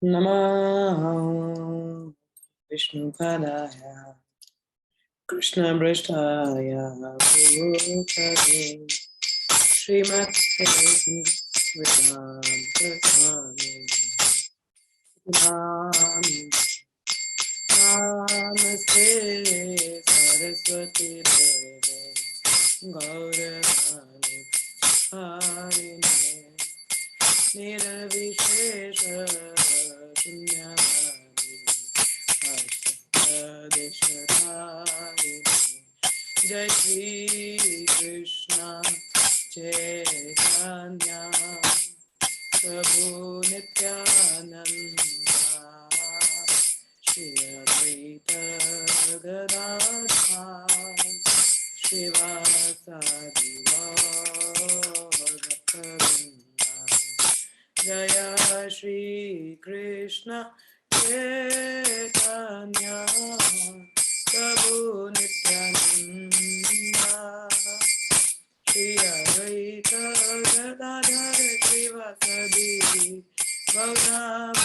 नमः विष्णुपदाय कृष्णपृष्ठाय भूतले श्रीमते वेदान्तस्वामी नमस्ते सरस्वती देवे गौरवाणी हरिणे निर्विशेष शून्यवादी अष्टदेशधारिणे जय श्री कृष्ण चैतन्य प्रभु नित्यानंद श्री अद्वैत गदाधर श्रीवासादि गौरभक्तवृंद जय श्री कृष्ण चैतन्य प्रभु नित्यानंद श्री अद्वैत गदाधर श्रीवासादि गौरभक्तवृंद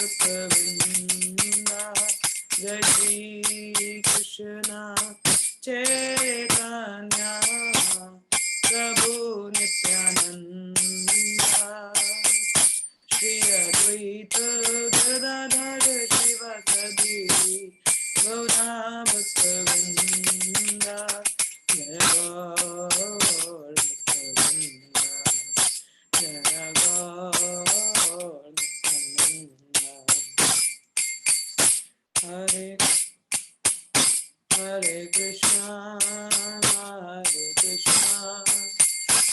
जय श्री कृष्ण चैतन्य प्रभु नित्यानंद श्री अद्वैत गदाधर श्रीवासादि गौरभक्तवृंद जय गौरभक्तवृंद जय गौरभक्तवृंद हरे हरे कृष्णा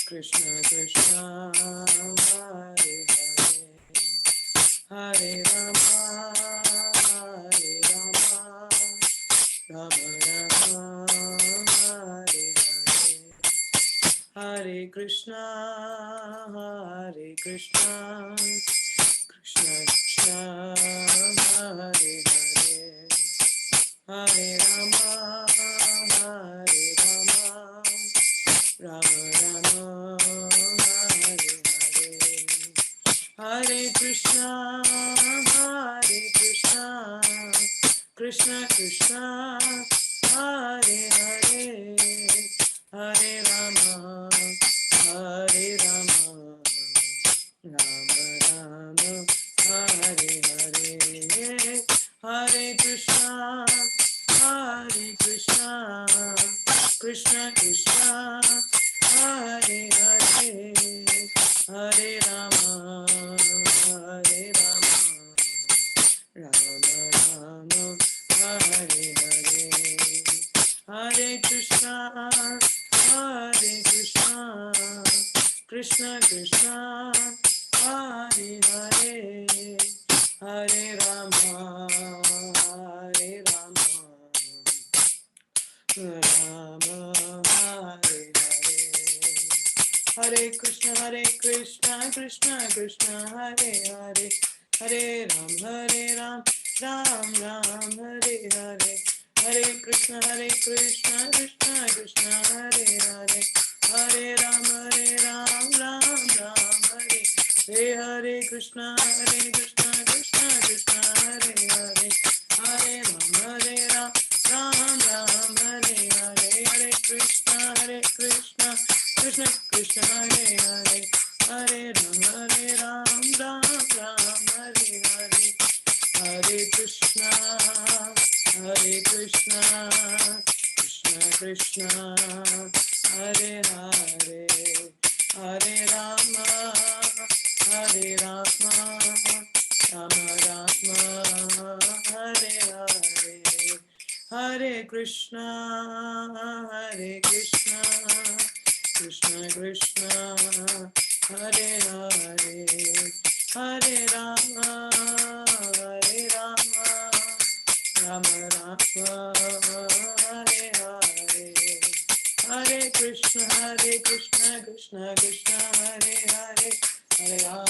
कृष्ण कृष्ण हरे हरे हरे राम राम राम हरे हरे हरे कृष्णा कृष्ण कृष्ण हरे हरे हरे राम राम राम हरे हरे हरे कृष्णा कृष्ण कृष्ण हरे हरे हरे राम राम राम हरे हरे हरे कृष्णा कृष्ण कृष्ण हरे हरे हरे राम राम राम हरे हरे हरे कृष्णा कृष्ण कृष्ण हरे हरे हरे राम राम हरे हरे हरे कृष्ण कृष्ण कृष्ण हरे हरे हरे राम राम राम हरे हरे हरे कृष्ण कृष्ण कृष्ण हरे हरे हरे राम राम राम हरे हरे कृष्ण कृष्ण कृष्ण हरे हरे हरे राम राम राम हरे हरे हरे कृष्ण कृष्ण कृष्ण हरे हरे हरे राम राम राम हरे हरे हरे कृष्ण कृष्ण कृष्ण हरे हरे हरे राम राम राम हरे हरे हरे कृष्ण कृष्ण कृष्ण हरे हरे हरे राम राम राम हरे हरे हरे कृष्ण कृष्ण कृष्ण हरे हरे हरे राम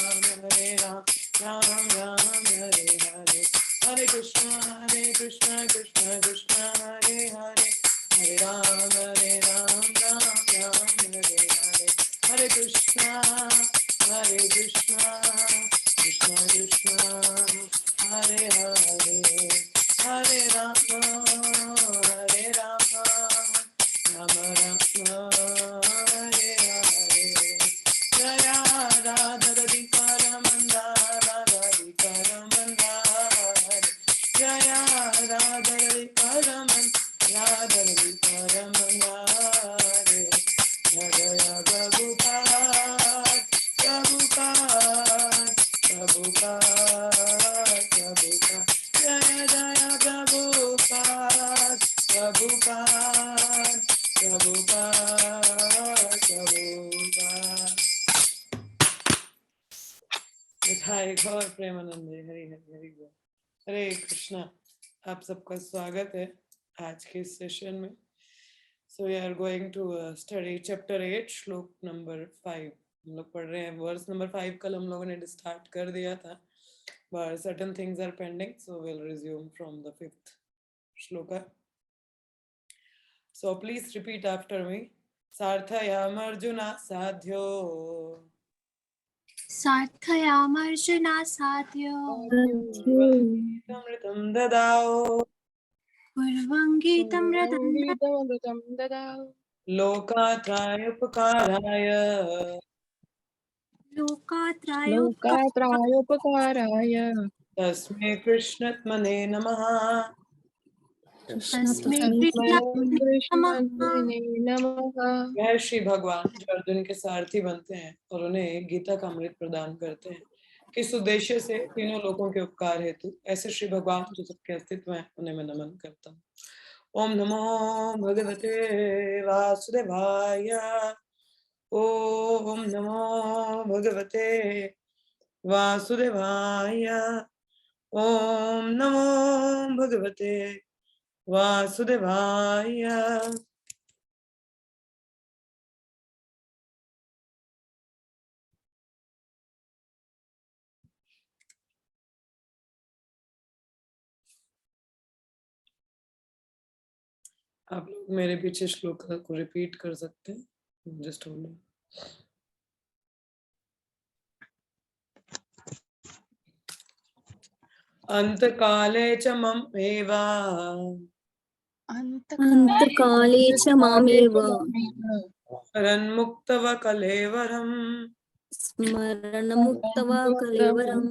राम राम हरे हरे हरे कृष्ण कृष्ण कृष्ण हरे हरे हरे राम राम राम हरे हरे हरे कृष्ण कृष्ण कृष्ण कृष्ण हरे मिठाई गौर प्रेमानंदे, हरि हरि हरि बोल। हरे कृष्णा। आप सबका स्वागत है आज के सेशन में। So we are going to study chapter 8 श्लोक नंबर 5। हम लोग पढ़ रहे हैं वर्स नंबर 5। कल हम लोगों ने स्टार्ट कर दिया था, but certain things are pending, so we'll resume from the 5th shloka. So please repeat after me. Sarthayam Arjuna sadhyo सार्थयामर्जुना साध्यो amritam dadao पूर्वङ्गीतमृतं ददाौ लोकात्रयोपकाराय लोकात्रयोपकाराय तस्मै कृष्णात्मने नमः। तस्मै कृष्णात्मने नमः। वह श्री भगवान जो अर्जुन के सारथी बनते हैं और उन्हें गीता का अमृत प्रदान करते हैं, किस उद्देश्य से? तीनों लोगों के उपकार हेतु। ऐसे श्री भगवान जो सबके अस्तित्व हैं, उन्हें मैं नमन करता हूँ। ओम नमो भगवते वासुदेवाय। ओम नमो भगवते वासुदेवाय। ओम नमो भगवते वासुदेवाय। आप लोग मेरे पीछे श्लोक को रिपीट कर सकते हैं। Just hold. अंतकाले च मम एवा अन्तकाले च मामेव शरणमुक्तव कलेवरम् स्मरणमुक्त्वा कलेवरं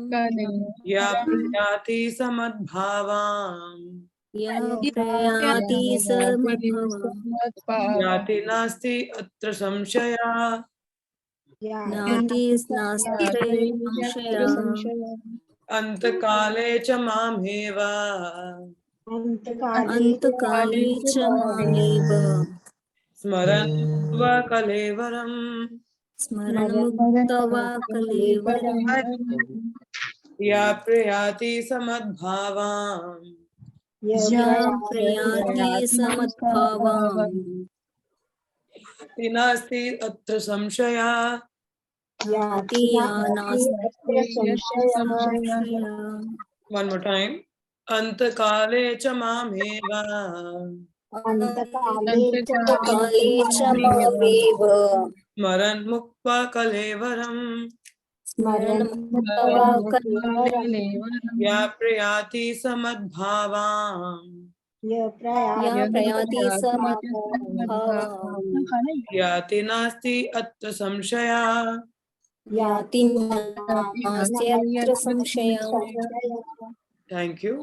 या प्रयाति समद्भावाम् यः प्रयाति स मद्भवः याति नास्ति अत्र संशया। नास्ति संशयः। अंतकाले च मामेव अन्तकाले च मामेव स्मरन्मुक्त्वा कलेवरम् स्मरणमुक्त्वा कलेवरं या प्रयाति समद्भावाम् यः प्रयाति स मद्भावं नास्ति अत्र संशया। याति नास्ति संशयः। One more time. अंतकाले च मामेव अन्तकाले च मामेव स्मरन्मुक्त्वा कलेवरम् स्मरणमुक्त्वा कलेवरं या प्रयाति समद्भावाम् यः प्रयाति स मद्भावं याति नास्ति अत्र संशया। याति नास्ति अत्र संशयः। Thank you.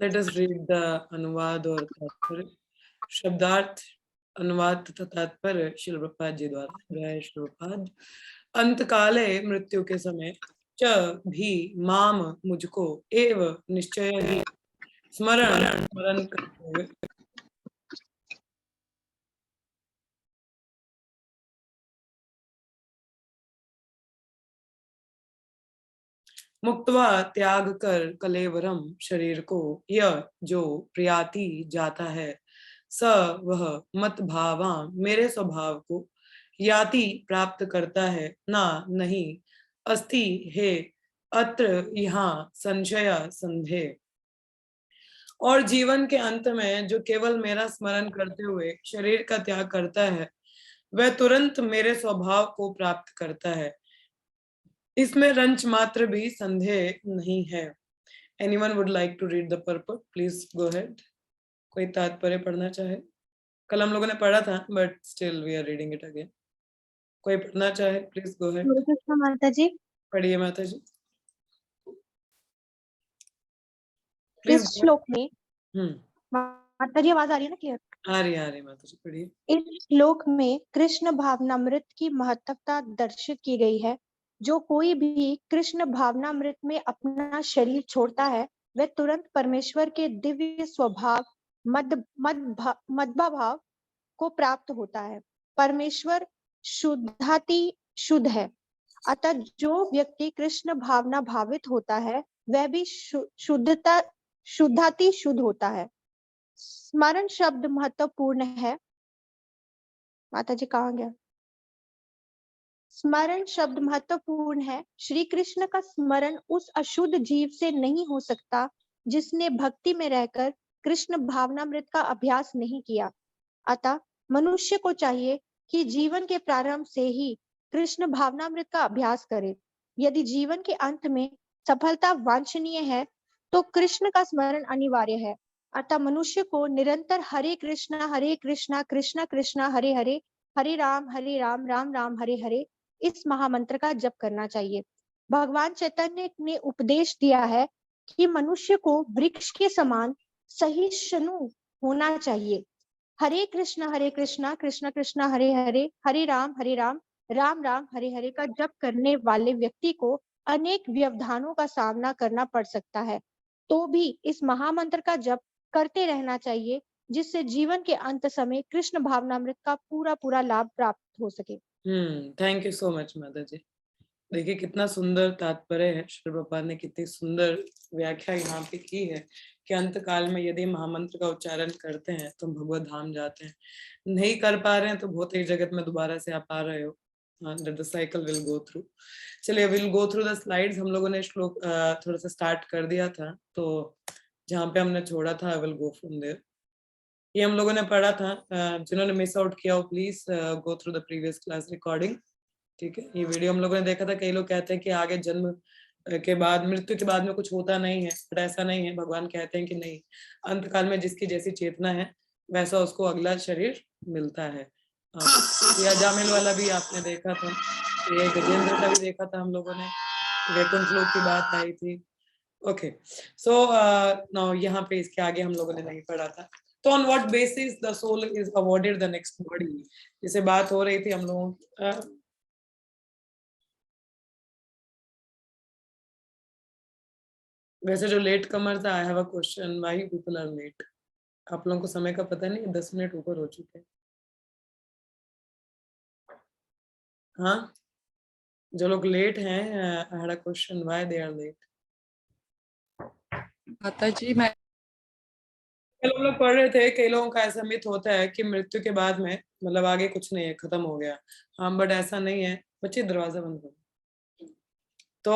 Let us read the अनुवाद और तात्पर्य। शब्दार्थ, अनुवाद तथा तात्पर्य श्रील प्रभुपाद जी द्वारा। जय श्री प्रभुपाद। अंतकाले मृत्यु के समय च भी माम मुझको एव निश्चय ही स्मरण करते हुए मुक्तवा त्याग कर कलेवरम शरीर को यह जो प्रियाति जाता है स वह मत भावा मेरे स्वभाव को याति प्राप्त करता है ना नहीं अस्ति है अत्र यहाँ संशय संदेह। और जीवन के अंत में जो केवल मेरा स्मरण करते हुए शरीर का त्याग करता है वह तुरंत मेरे स्वभाव को प्राप्त करता है, इसमें रंच मात्र भी संदेह नहीं है। Anyone would like to read the purport? Please go ahead. कोई तात्पर्य पढ़ना चाहे? कल हम लोगों ने पढ़ा था, but still we are reading it again. कोई पढ़ना चाहे? Please go ahead. माता जी पढ़िए माता जी। इस श्लोक में माता जी आवाज आ रही है ना क्लियर? आ रही माता जी, पढ़िए। इस श्लोक में कृष्ण भावनामृत की महत्वता दर्शित की गई है। जो कोई भी कृष्ण भावनामृत में अपना शरीर छोड़ता है वह तुरंत परमेश्वर के दिव्य स्वभाव मद्भाव को प्राप्त होता है। परमेश्वर शुद्धाति शुद्ध है, अतः जो व्यक्ति कृष्ण भावना भावित होता है वह भी शुद्धाति शुद्ध होता है। स्मरण शब्द महत्वपूर्ण है। माता जी कहाँ गया? स्मरण शब्द महत्वपूर्ण है। श्री कृष्ण का स्मरण उस अशुद्ध जीव से नहीं हो सकता जिसने भक्ति में रहकर कृष्ण भावनामृत का अभ्यास नहीं किया। अतः मनुष्य को चाहिए कि जीवन के प्रारंभ से ही कृष्ण भावनामृत का अभ्यास करे। यदि जीवन के अंत में सफलता वांछनीय है तो कृष्ण का स्मरण अनिवार्य है। अतः मनुष्य को निरंतर हरे कृष्णा कृष्ण कृष्ण हरे हरे, हरे राम राम राम हरे हरे इस महामंत्र का जप करना चाहिए। भगवान चैतन्य ने उपदेश दिया है कि मनुष्य को वृक्ष के समान सहिष्णु होना चाहिए। हरे कृष्णा कृष्ण कृष्ण हरे हरे, हरे राम राम राम हरे हरे का जप करने वाले व्यक्ति को अनेक व्यवधानों का सामना करना पड़ सकता है, तो भी इस महामंत्र का जप करते रहना चाहिए, जिससे जीवन के अंत समय कृष्ण भावनामृत का पूरा लाभ प्राप्त हो सके। थैंक यू सो मच माता जी। देखिए कितना सुंदर तात्पर्य है, श्री प्रभुपाद ने कितनी सुंदर व्याख्या यहाँ पे की है कि अंत काल में यदि महामंत्र का उच्चारण करते हैं तो हम भगवत धाम जाते हैं। नहीं कर पा रहे हैं तो भौतिक जगत में दोबारा से आप आ रहे हो, the cycle will go through. चलिए will go through the slides. हम लोगों ने श्लोक थोड़ा सा स्टार्ट कर दिया था, तो जहाँ पे हमने छोड़ा था I will go from there. ये हम लोगों ने पढ़ा था, जिन्होंने मिस आउट किया हो please go through the previous class recording. ठीक है, ये वीडियो हम लोगों ने देखा था। कई लोग कहते हैं कि आगे जन्म के बाद, मृत्यु के बाद में कुछ होता नहीं है, बट ऐसा नहीं है। भगवान कहते हैं कि नहीं, अंत काल में जिसकी जैसी चेतना है वैसा उसको अगला शरीर मिलता है। या जामिल वाला भी आपने देखा था, ये गजेंद्र का भी देखा था हम लोगों ने, वैकुंठ लोक की बात आई थी। ओके, सो नाउ यहाँ पे इसके आगे हम लोगों ने नहीं पढ़ा था। तो on what basis the soul is awarded the next body, जैसे बात हो रही थी हम लोगों वैसे जो लेट कमर था, I have a question, why people are late? आप लोगों को समय का पता नहीं, 10 मिनट ऊपर हो चुके हैं। हाँ, जो लोग लेट हैं, I had a question, why they are late? माता जी मैं कल हम लोग पढ़ रहे थे, कई लोगों का ऐसा मिथ होता है कि मृत्यु के बाद में मतलब आगे कुछ नहीं है, खत्म हो गया। हाँ, बट ऐसा नहीं है। बच्चे दरवाजा बंद करो। तो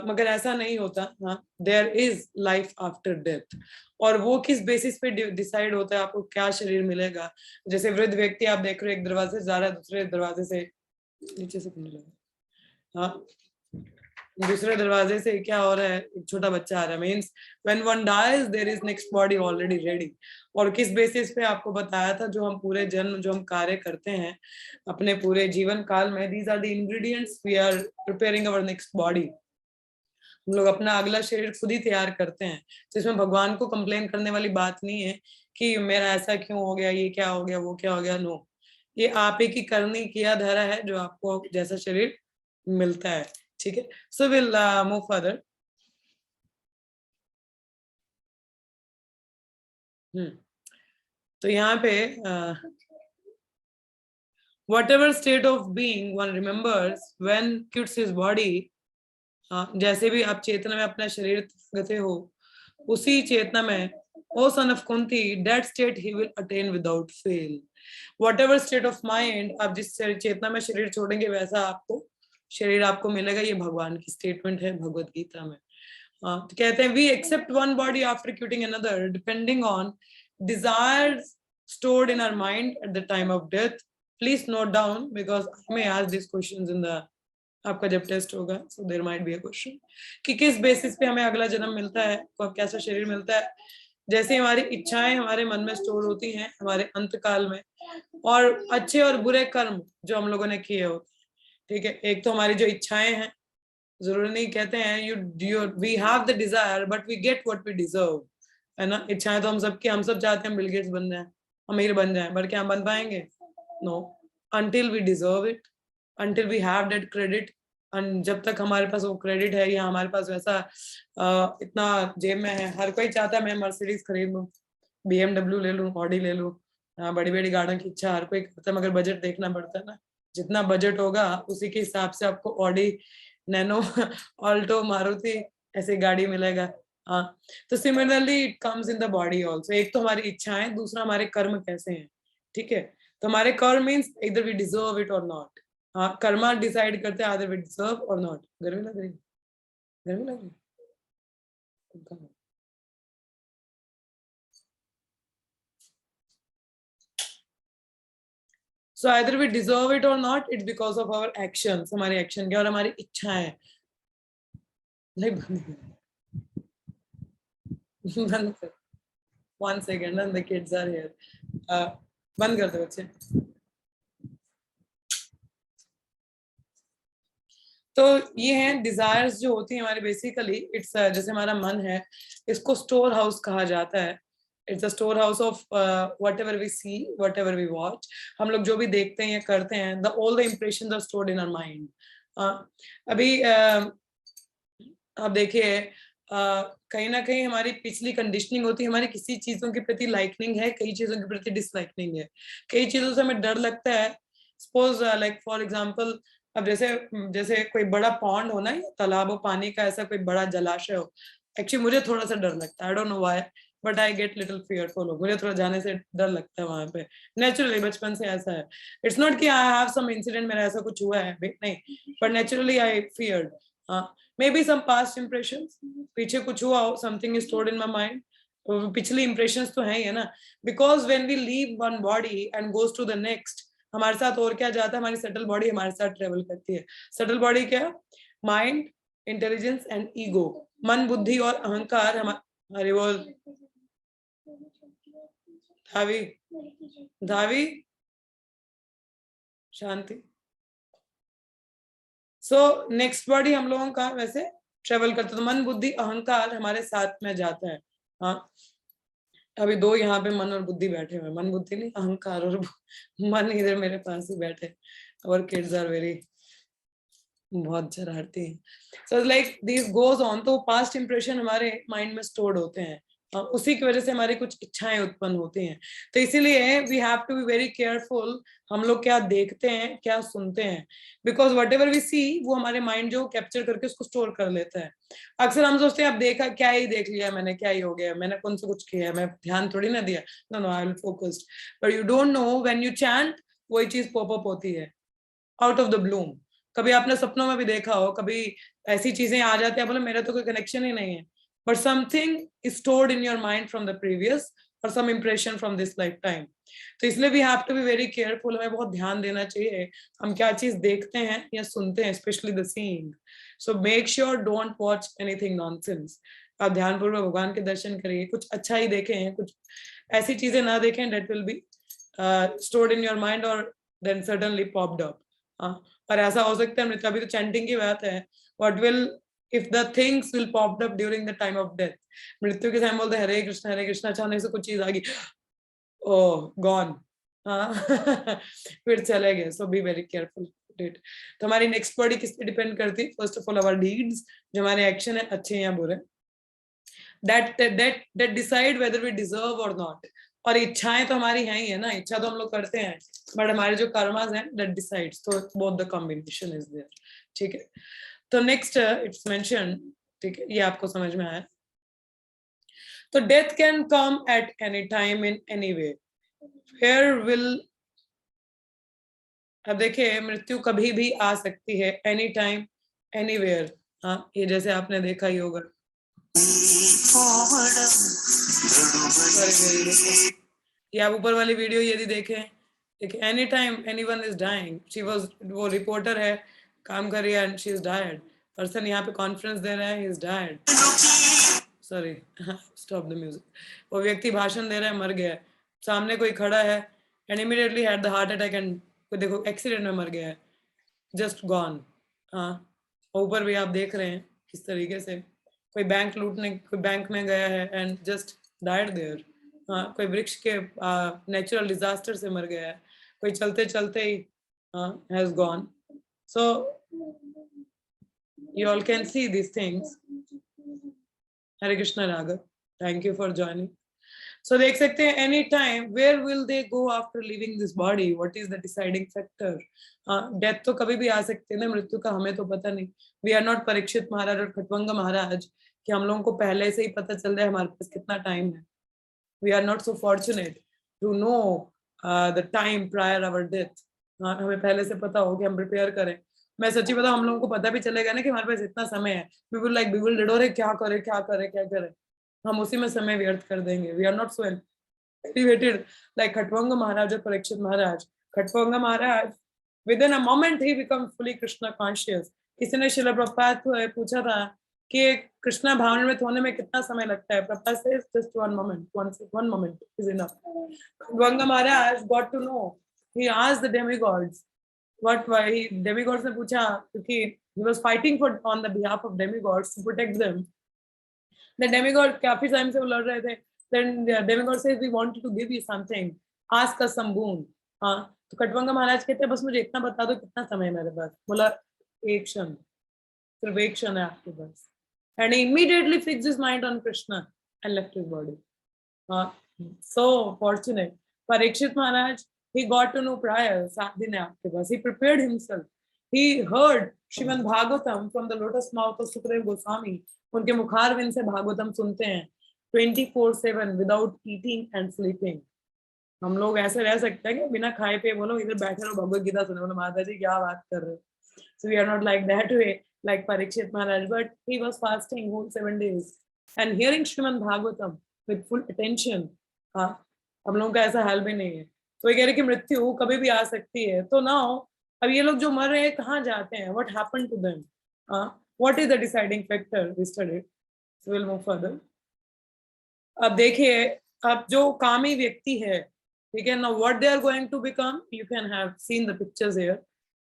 मगर ऐसा नहीं होता। हाँ, there is life after death. और वो किस बेसिस पे डिसाइड होता है आपको क्या शरीर मिलेगा। जैसे वृद्ध व्यक्ति आप देख रहे हो, एक दरवाजे से जा रहा है, दूसरे दरवाजे से नीचे से खुलने लगा। हाँ, दूसरे दरवाजे से क्या हो रहा है, एक छोटा बच्चा आ रहा है। Means when one dies there is next body already ready. और किस बेसिस पे आपको बताया था, जो हम पूरे जन्म जो हम कार्य करते हैं अपने पूरे जीवन काल में, these are the ingredients we are preparing our next body. हम लोग अपना अगला शरीर खुद ही तैयार करते हैं, तो इसमें भगवान को कंप्लेन करने वाली बात नहीं है कि मेरा ऐसा क्यों हो गया, ये क्या हो गया, वो क्या हो गया। नो, ये आप ही की करनी किया धरा है जो आपको जैसा शरीर मिलता है। ठीक है, सो विल मूव फर्दर। तो यहाँ पे whatever state of being one remembers when quits his body, जैसे भी आप चेतना में अपना शरीर गते हो, उसी चेतना में, O son of Kunti, that state he will attain without fail. Whatever state of mind, आप जिस चेतना में शरीर छोड़ेंगे वैसा आपको शरीर आपको मिलेगा। ये भगवान की स्टेटमेंट है भगवत गीता में। तो कहते हैं we accept one body after quitting another depending on desires stored in our mind at the time of death. Please note down because I may ask these questions in the आपका जब test होगा, so there might be a question कि किस basis पे हमें अगला जन्म मिलता है, कैसा शरीर मिलता है। जैसे हमारी इच्छाएं हमारे मन में स्टोर होती हैं हमारे अंत काल में, और अच्छे और बुरे कर्म जो हम लोगों ने किए होते हैं। ठीक है, एक तो हमारी जो इच्छाएं हैं, जरूरी नहीं, कहते हैं you we have the desire but we get what we deserve, है ना। इच्छाएं तो हम सबकी, हम सब चाहते हैं बिल गेट्स बन जाए, अमीर बन जाए, बट क्या हम बन पाएंगे? No, until we deserve it, until we have that credit, और जब तक हमारे पास वो क्रेडिट है या हमारे पास वैसा इतना जेब में है, हर कोई चाहता है मैं मर्सिडीज खरीद लूं, BMW ले लूं, ऑडी ले लूं, बड़ी बड़ी गाड़ियों की इच्छा हर कोई करता है, मगर बजट देखना पड़ता है ना, जितना बजट होगा उसी के हिसाब से आपको ऑडी, नैनो, ऑल्टो, मारुति ऐसी गाड़ी मिलेगा। हाँ, तो similarly it comes in the body also. एक तो हमारी इच्छाएं, दूसरा हमारे कर्म कैसे हैं, ठीक है। तो हमारे कर्म मीन्स इधर वी डिजर्व इट और नॉट। हाँ, कर्मा डिसाइड करते हैं आदर वी डिजर्व और नॉट। गर्मी लग रही, गर्मी लग रही। So either we deserve it or not, it's because of our actions, हमारे एक्शन के और हमारी इच्छाएं। नहीं बंद कर, 1 second, and the kids are here. बंद कर दो बच्चे। तो ये हैं डिजायर्स जो होती है हमारी, बेसिकली इट्स जैसे हमारा मन है, इसको स्टोर हाउस कहा जाता है। It's a store house of whatever we see, whatever we watch. हम लोग जो भी देखते हैं या करते हैं, the all the impressions are stored in our mind. अभी आप देखिए, कहीं ना कहीं हमारी पिछली कंडीशनिंग होती है, हमारी किसी चीजों के प्रति लाइकनिंग है, कई चीजों के प्रति डिसलाइकनिंग है, कई चीजों से हमें डर लगता है। सपोज लाइक फॉर एग्जांपल, अब जैसे जैसे कोई बड़ा पॉन्ड हो ना, या तालाब हो पानी का, ऐसा कोई बड़ा जलाशय हो, एक्चुअली मुझे थोड़ा सा डर लगता है, I don't know why, but I get little fearful, मुझे थोड़ा जाने से डर लगता है वहां पे, नेचुरली बचपन से ऐसा है। इट्स नॉट कि आई हैव सम इंसिडेंट मेरा ऐसा कुछ हुआ है, नहीं, but naturally I feared. Maybe some past impressions, पीछे कुछ हुआ हो, something is stored in my mind, पिछली इंप्रेशंस तो है ही है ना, because when we leave one body and goes to the next, हमारे साथ और क्या जाता है, हमारी सटल बॉडी हमारे साथ ट्रेवल करती है। सटल बॉडी क्या? माइंड, इंटेलिजेंस एंड ईगो, मन, बुद्धि और अहंकार। हमारे वो धावी, धावी, शांति। सो नेक्स्ट बॉडी हम लोगों का वैसे ट्रेवल करता है, तो मन, बुद्धि, अहंकार हमारे साथ में जाता है। हाँ, अभी दो यहाँ पे मन और बुद्धि बैठे हुए, मन बुद्धि नहीं, अहंकार और मन इधर मेरे पास ही बैठे, और किड्स आर वेरी, बहुत शरारती है। So like this goes on, तो पास्ट इंप्रेशन हमारे माइंड में स्टोर्ड होते हैं, उसी की वजह से हमारी कुछ इच्छाएं उत्पन्न होती हैं। तो इसीलिए we have to be very careful, हम लोग क्या देखते हैं, क्या सुनते हैं, because whatever we see, वो हमारे माइंड जो कैप्चर करके उसको स्टोर कर लेता है। अक्सर हम सोचते हैं अब देखा, क्या ही देख लिया मैंने, क्या ही हो गया, मैंने कौन सा कुछ किया, मैं ध्यान थोड़ी ना दिया, no no, I will focused, but you don't know when you chant, वही चीज पॉप अप होती है आउट ऑफ द ब्लूम। कभी आपने सपनों में भी देखा हो, कभी ऐसी चीजें आ जाती है, बोले मेरा तो कोई कनेक्शन ही नहीं है, but something is stored in your mind from the previous, और some impression from this life time. तो इसलिए we have to be very careful, हमें बहुत ध्यान देना चाहिए हम क्या चीज देखते हैं या सुनते हैं, specially the seeing. So make sure don't watch anything nonsense. आप ध्यानपूर्वक भगवान के दर्शन करिए, कुछ अच्छा ही देखें, कुछ ऐसी चीजें ना देखें that will be stored in your mind और देन सडनली पॉप्ड अप। और ऐसा हो सकता है, अभी तो चैंटिंग की बात है, what will if the things will popped up during the time of death, मृत्यु के समय बोलते हरे कृष्ण, अचानक से कुछ चीज आ गई, ओह गॉन, हाँ फिर चले गए। So be very careful it. तो हमारी नेक्स्ट बॉडी किस पे डिपेंड करती है? First of all our deeds, जो हमारे एक्शन है, अच्छे या बुरे, that decide whether we deserve or not। और इच्छाएं तो हमारी हैं ही है ना, इच्छा तो हम लोग करते हैं, बट हमारे जो कर्मास हैं that decides, तो both the combination is there, ठीक है। तो नेक्स्ट इट्स मेंशन, ठीक है, ये आपको समझ में आया। तो death can come at any time in any way, where will, अब देखिए मृत्यु कभी भी आ सकती है, एनी टाइम एनीवेयर। हाँ, ये जैसे आपने देखा ही होगा, ये आप ऊपर वाली वीडियो यदि देखें, देखिए any time anyone is dying, she was, वो रिपोर्टर है, काम कर रही है and she is died, person यहाँ पे कॉन्फ्रेंस दे रहा है, he is died, sorry stop the music, वो व्यक्ति भाषण दे रहा है, मर गया है, सामने कोई खड़ा है and immediately had the heart attack and देखो एक्सीडेंट में मर गया है, जस्ट गॉन। हाँ, ऊपर भी आप देख रहे हैं किस तरीके से कोई बैंक लूटने, कोई बैंक में गया है एंड जस्ट डाइड देयर। हाँ, कोई वृक्ष के नेचुरल डिजास्टर से मर गया है, कोई चलते चलते he has gone. So You all can see these things. Hare Krishna Raghav, thank you for joining. So देख सकते हैं any time where will they go after leaving this body? What is the deciding factor? Death तो कभी भी आ सकती है ना, मृत्यु का हमें तो पता नहीं. We are not परीक्षित महाराज और खटवंग महाराज कि हम लोगों को पहले से ही पता चल रहा है हमारे पास कितना टाइम है. We are not so fortunate to know the time prior our death. हमें पहले से पता हो कि हम प्रिपेयर करें. मैं सच्ची बताऊं, हम लोगों को पता भी चलेगा ना कि हमारे पास इतना समय है, we will like bewildered, अरे क्या करें क्या करें क्या करें, हम उसी में समय व्यर्थ कर देंगे. We are not so elevated like खटवंग महाराज और परीक्षित महाराज. खटवंग महाराज within a moment he becomes fully Krishna conscious. किसी ने श्रील प्रभुपाद को पूछा था कि कृष्णा भावनामृत होने में कितना समय लगता है. Prabhupada says just one moment is enough. खटवंग Maharaj got to know. He asked the demigods why demigods ने पूछा, क्योंकि he was fighting for on the behalf of demigods to protect them. The demigod काफी टाइम से वो लड़ रहे थे. Then the demigod says we wanted to give you something, ask us some boon. तो खटवंग महाराज कहते हैं बस मुझे इतना बता दो कितना समय है मेरे पास. बोला एक क्षण, सिर्फ एक क्षण है आपके पास. And he immediately fixed his mind on Krishna and left his body. So fortunate. Parikshit Maharaj, he got to know prior, 7 दिन है आपके पास. He prepared himself. He heard Srimad Bhagavatam from the lotus mouth of Sukadeva Goswami. उनके मुखारविंद से भागवतम सुनते हैं 24/7 without eating and sleeping. हम लोग ऐसे रह सकते हैं कि बिना खाए पे बोलो इधर बैठे रहो भगवत गीता सुनो. बोलो माता जी क्या बात कर रहे हो. So we are not like that way, like Parikshit Maharaj, but he was fasting whole 7 days and hearing Srimad Bhagavatam with full attention. हम लोगों का ऐसा हाल भी नहीं है. तो ये कह रहे कि मृत्यु कभी भी आ सकती है. तो now अब ये लोग जो मर रहे हैं कहाँ जाते हैं? What happened to them? What is the deciding factor? We studied. So we'll move further. अब देखिए, अब जो कामी व्यक्ति है, ठीक है ना, what they are going to become, you can have seen the pictures here.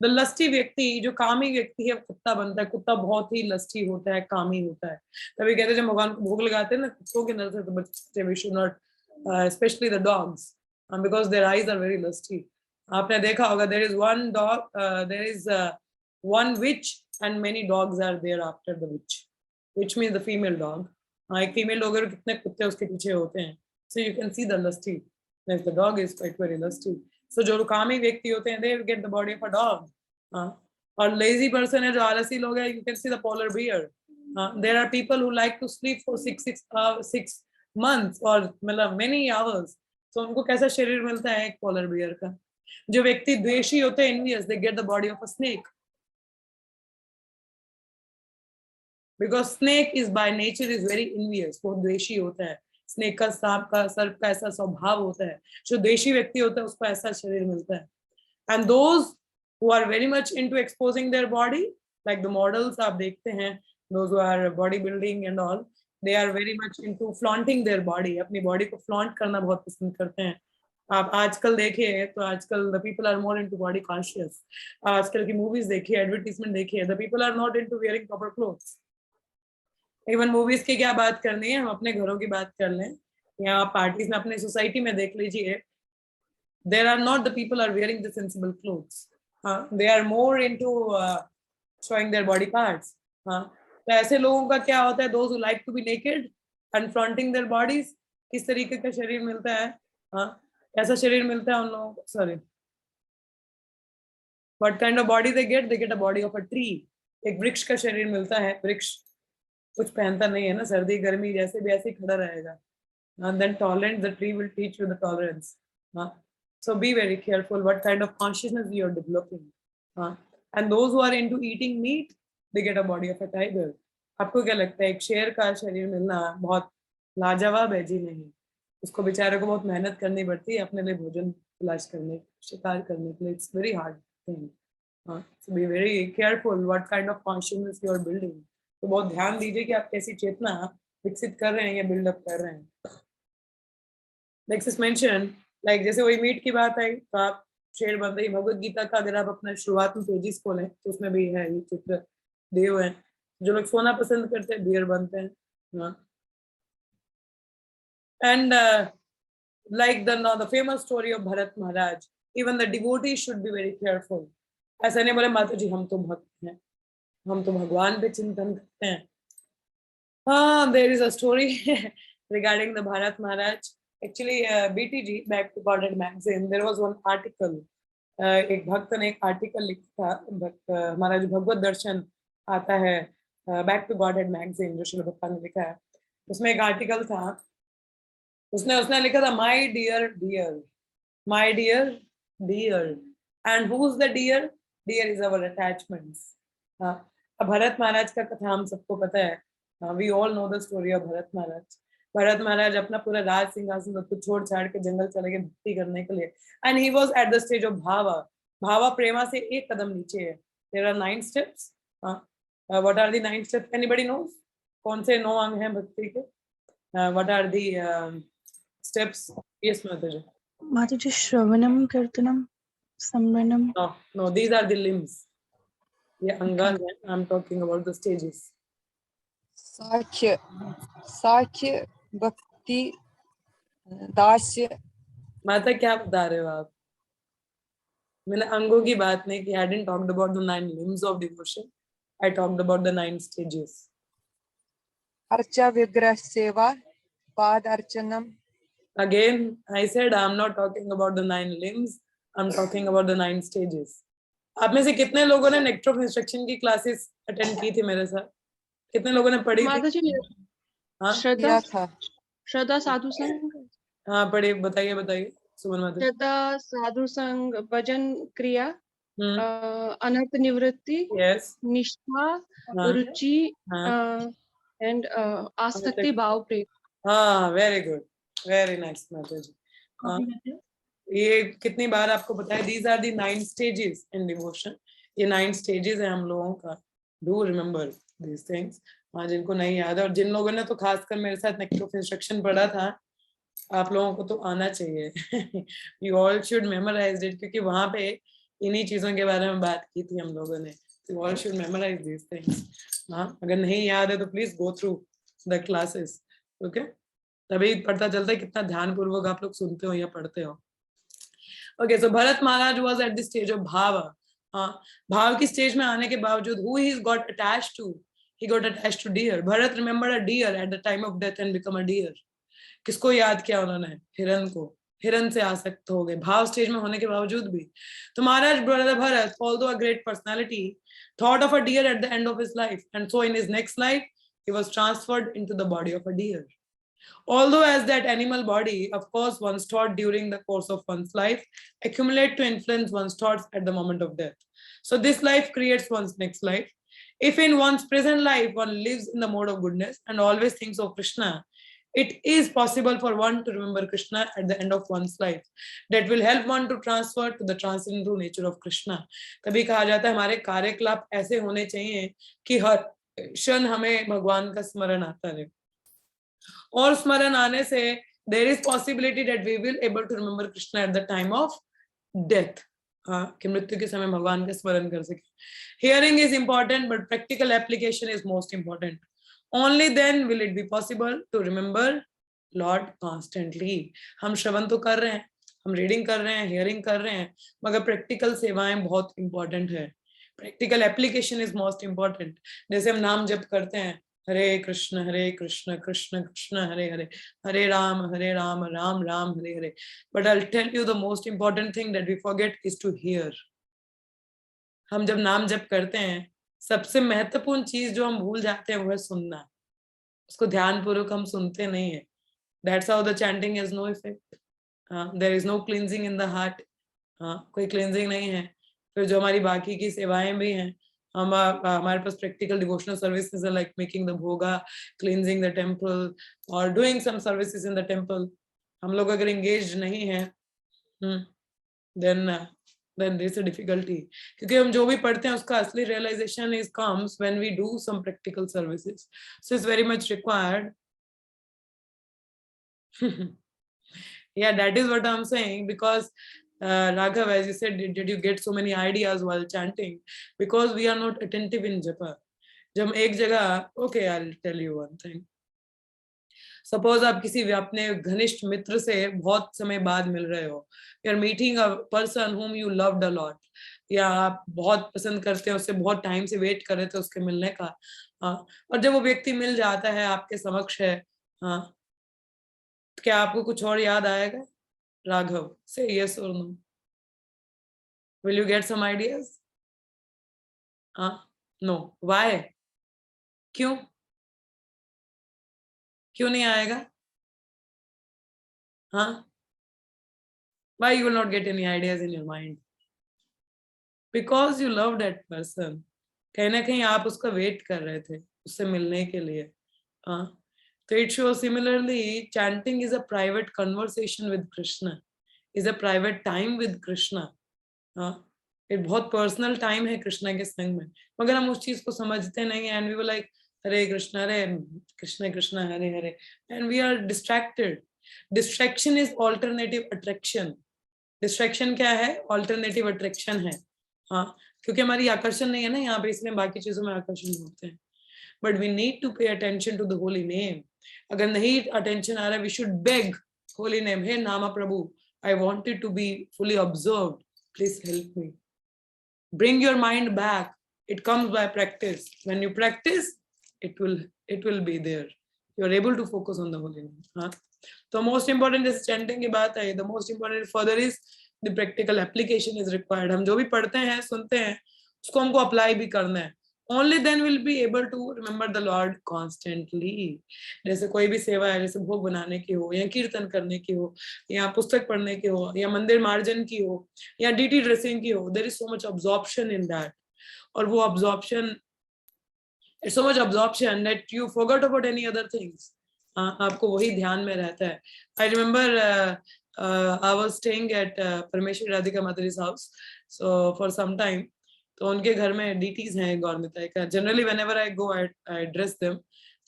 The lusty व्यक्ति, जो कामी व्यक्ति है, कुत्ता बनता है. कुत्ता बहुत ही लस्टी होता है, कामी होता है. तभी कहते हैं जब भगवान को भोग लगाते हैं ना, कुत्तों के नजर से तो बचते, we should not, especially the dogs, because their eyes are very lusty. आपने देखा होगा, there is one dog, there is one witch and many dogs are there after the witch. Witch means the female dog. एक female dog है, कितने कुत्ते उसके पीछे होते हैं. So you can see the lusty. The dog is quite very lusty. So जो कामी व्यक्ति होते हैं, they get the body of a dog. और lazy person है, जो आलसी लोग हैं, you can see the polar bear. There are people who like to sleep for 6 months or मतलब many hours. So उनको कैसा शरीर मिलता है एक polar bear का. जो व्यक्ति द्वेषी होते हैं, envious, they get the body of a snake. Because snake is by nature is very envious. वो द्वेषी होता है. स्नेक का, सांप का, सर्प का ऐसा स्वभाव होता है. जो देशी व्यक्ति होता है उसको ऐसा शरीर मिलता है. And those who are very much into exposing their body, like the models आप देखते हैं, those who are bodybuilding and all, they are very much into flaunting their body. अपनी body को flaunt करना बहुत पसंद करते हैं. आप आजकल देखिए तो आजकल the people are more into body conscious. आजकल की movies देखिए, advertisement देखिए, the people are not into wearing proper clothes. Even movies की क्या बात करनी है, हम अपने घरों की बात कर लें या पार्टीज में, अपने सोसाइटी में देख लीजिए. There are not the people are wearing the sensible clothes. They are more into showing their body parts. तो ऐसे लोगों का क्या होता है, those who like to be naked and flaunting their bodies, किस तरीके का शरीर मिलता है. ऐसा शरीर मिलता है उन लोगों को. Sorry, what kind of body they get a body of a tree. एक वृक्ष का शरीर मिलता है. वृक्ष कुछ पहनता नहीं है ना, सर्दी गर्मी जैसे भी ऐसे ही खड़ा रहेगा. Then tolerant, the tree will teach you the tolerance. So be very careful what kind of consciousness you are developing. And those who are into eating meat, they get a body of a tiger. आपको क्या लगता है, एक शेर का शरीर मिलना बहुत लाजवाब है? जी नहीं, उसको बेचारे को बहुत मेहनत करनी पड़ती है अपने लिए भोजन तलाश करने, शिकार करने के लिए. It's very hard thing. So be very careful what kind of consciousness you are building. तो बहुत ध्यान दीजिए कि आप कैसी चेतना विकसित कर रहे हैं या बिल्डअप कर रहे हैं. नेक्स्ट इज मेंशन, लाइक जैसे वही मीट की बात आई तो आप शेर बन रही. भगवत गीता का अगर आप अपना शुरुआत में पेजेस खोलें तो उसमें भी है ये चित्र दिए हुए हैं. जो लोग सोना पसंद करते हैं बियर बनते हैं. And like the famous story of Bharat Maharaj, even the devotees should be very careful. ऐसा नहीं बोले माता जी हम तो भक्त हैं. हम तो भगवान पे चिंतन करते हैं. There is a story regarding the Bharat Maharaj. Actually, BTG, Back to Godhead magazine, there was one article. एक भक्त ने एक आर्टिकल लिखा था. हमारा जो भगवत दर्शन आता है back to Godhead magazine जो श्रील भक्ता ने लिखा है, उसमें एक आर्टिकल था. उसने लिखा था my dear dear, my dear dear, and who is the dear? Dear is our attachments. अब भरत महाराज का कथा हम सबको पता है. We all know the story of Bharat Maharaj. Bharat Maharaj अपना पूरा राज सिंहासन सब कुछ छोड़ छाड़ के जंगल चले गए भक्ति करने के लिए. And he was at the stage of bhava. भावा प्रेमा से एक कदम नीचे है. There are 9 steps. What are the 9 steps? Anybody knows? कौन से 9 अंग हैं भक्ति के? What are the steps? Yes Mataji. Mataji, श्रवणम, kirtanam, स्मरणम. No, these are the limbs. ये अंगांग हैं. I'm talking about the stages. साख्य भक्ति दास्य. माता क्या बता रहे हो आप? मैंने अंगों की बात नहीं की. I didn't talk about the 9 limbs of devotion. I talked about the 9 stages. अर्चा विग्रह सेवा पाद अर्चनम. Again, I said I'm not talking about the 9 limbs. I'm talking about the 9 stages. आप में से कितने लोगों ने नेक्टर ऑफ इंस्ट्रक्शन की क्लासेस अटेंड की थी मेरे साथ? कितने लोगों ने पढ़ी थी? हाँ, श्रद्धा था. श्रद्धा साधु संघ. हाँ पढ़ी. बताइए सुमन माता. श्रद्धा साधु संघ, भजन क्रिया, अनर्थ निवृत्ति, यस, निष्ठा, रुचि, एंड आसक्ति भाव प्रेम. हाँ, वेरी गुड, वेरी नाइस माता जी. ये कितनी बार आपको बताया? These are the 9 stages in devotion. ये 9 स्टेजेस है हम लोगों का. Do remember these things. हाँ, जिनको नहीं याद है और जिन लोगों ने तो खासकर मेरे साथ नेक्टर ऑफ इंस्ट्रक्शन पढ़ा था, आप लोगों को तो आना चाहिए. You all should memorize it, क्योंकि वहां पे इन्हीं चीजों के बारे में बात की थी हम लोगों ने. You all should memorize these things. हाँ, अगर नहीं याद है तो please go through the classes. Okay, तभी पता चलता है कितना ध्यान पूर्वक आप लोग सुनते हो या पढ़ते हो. Okay, so Bharat Maharaj was at the stage of bhava. भाव की स्टेज में आने के बावजूद who he got attached to? He got attached to deer. Bharat remembered a deer at the time of death and become a deer. किसको याद किया उन्होंने? हिरन को. हिरन से आसक्त हो गए भाव स्टेज में होने के बावजूद भी. तो Maharaj brother Bharat, although a great personality, thought of a deer at the end of his life, and so in his next life he was transferred into the body of a deer. Although as that animal body, of course, one's thought during the course of one's life accumulate to influence one's thoughts at the moment of death. So this life creates one's next life. If in one's present life one lives in the mode of goodness and always thinks of Krishna, it is possible for one to remember Krishna at the end of one's life. That will help one to transfer to the transcendental nature of Krishna. तभी कहा जाता है हमारे कार्यकलाप ऐसे होने चाहिए कि हर क्षण हमें भगवान का स्मरण आता रहे. और स्मरण आने से there is possibility that we will able to remember Krishna at the time of death. कि मृत्यु के समय भगवान का स्मरण कर सके. Hearing is important, but practical application is most important. Only then will it be possible to remember Lord constantly. हम श्रवण तो कर रहे हैं, हम रीडिंग कर रहे हैं, हियरिंग कर रहे हैं, मगर प्रैक्टिकल सेवाएं बहुत इंपॉर्टेंट है. Practical application is most important. जैसे हम नाम जप करते हैं, हरे कृष्ण कृष्ण कृष्ण हरे हरे, हरे Ram Ram Ram Hare Hare. But I'll tell you the most important thing that we forget is to hear. हम जब नाम जप करते हैं, सबसे महत्वपूर्ण चीज जो हम भूल जाते हैं वो है सुनना. उसको ध्यान पूर्वक हम सुनते नहीं है. That's how the chanting has no effect. There is no cleansing in the heart. कोई cleansing नहीं है. फिर जो हमारी बाकी की सेवाएं भी हैं, हमारे पास practical devotional services are like making the bhoga, cleansing the temple or doing some services in the temple. हम लोग अगर engaged नहीं हैं, then there is a difficulty. क्योंकि हम जो भी पढ़ते हैं उसका असली realization is comes when we do some practical services. So it's very much required. Yeah, that is what I'm saying, because Raghav, as you said, did you get so many ideas while chanting? Because we are not attentive in japa. जब एक जगह, okay, I'll tell you one thing. Suppose आप किसी अपने घनिष्ठ मित्र से बहुत समय बाद मिल रहे हो. You are meeting a person whom you loved a lot. या आप बहुत पसंद करते हैं, उससे बहुत टाइम से वेट कर रहे थे उसके मिलने का, हाँ, और जब वो व्यक्ति मिल जाता है, आपके समक्ष है, हाँ, तो क्या आपको कुछ और याद आएगा? राघव, से यस और no, will you get some ideas? हाँ, नो, व्हाई? क्यों? क्यों नहीं आएगा? हाँ, why you will not get any ideas in your mind? Because you love that person. कहीं ना कहीं आप उसका वेट कर रहे थे उससे मिलने के लिए, हाँ, तो it shows similarly chanting is a private conversation with Krishna, is a private time with Krishna, हाँ, एक बहुत पर्सनल टाइम है कृष्णा के संग में, मगर हम उस चीज को समझते नहीं है, and we were like Hare Krishna Krishna Hare Hare, and we are distracted. Distraction is alternative attraction. Distraction क्या है? ऑल्टरनेटिव अट्रैक्शन है, हाँ, क्योंकि हमारी आकर्षण नहीं है ना यहाँ पे, इसलिए बाकी चीजों में आकर्षण होते हैं. But we need to pay attention to the holy name. अगर नहीं अटेंशन आ रहा है, we should beg holy name, हे नामा प्रभु, I wanted to be fully observed, please help me. Bring your mind back. It comes by practice. When you practice, it will be there. You are able to focus on the holy name. हाँ, तो most important जैसे chanting की बात है, the most important further is the practical application is required. हम जो भी पढ़ते हैं, सुनते हैं, उसको हमको apply भी करना है. Only then we'll be able to remember the Lord constantly. जैसे कोई भी सेवा है, जैसे भोग बनाने की हो, या कीर्तन करने की हो, या पुस्तक पढ़ने की हो, या मंदिर मार्जन की हो, या डीटी ड्रेसिंग की हो, there is so much absorption in that. और वो absorption, it's so much absorption that you forgot about any other things. आपको वही ध्यान में रहता है. I remember I was staying at Parmeshwari Radhika Mataji's house, so for some time. तो उनके घर में डीटीज हैं गौरमिता का. Generally whenever I go, I dress them.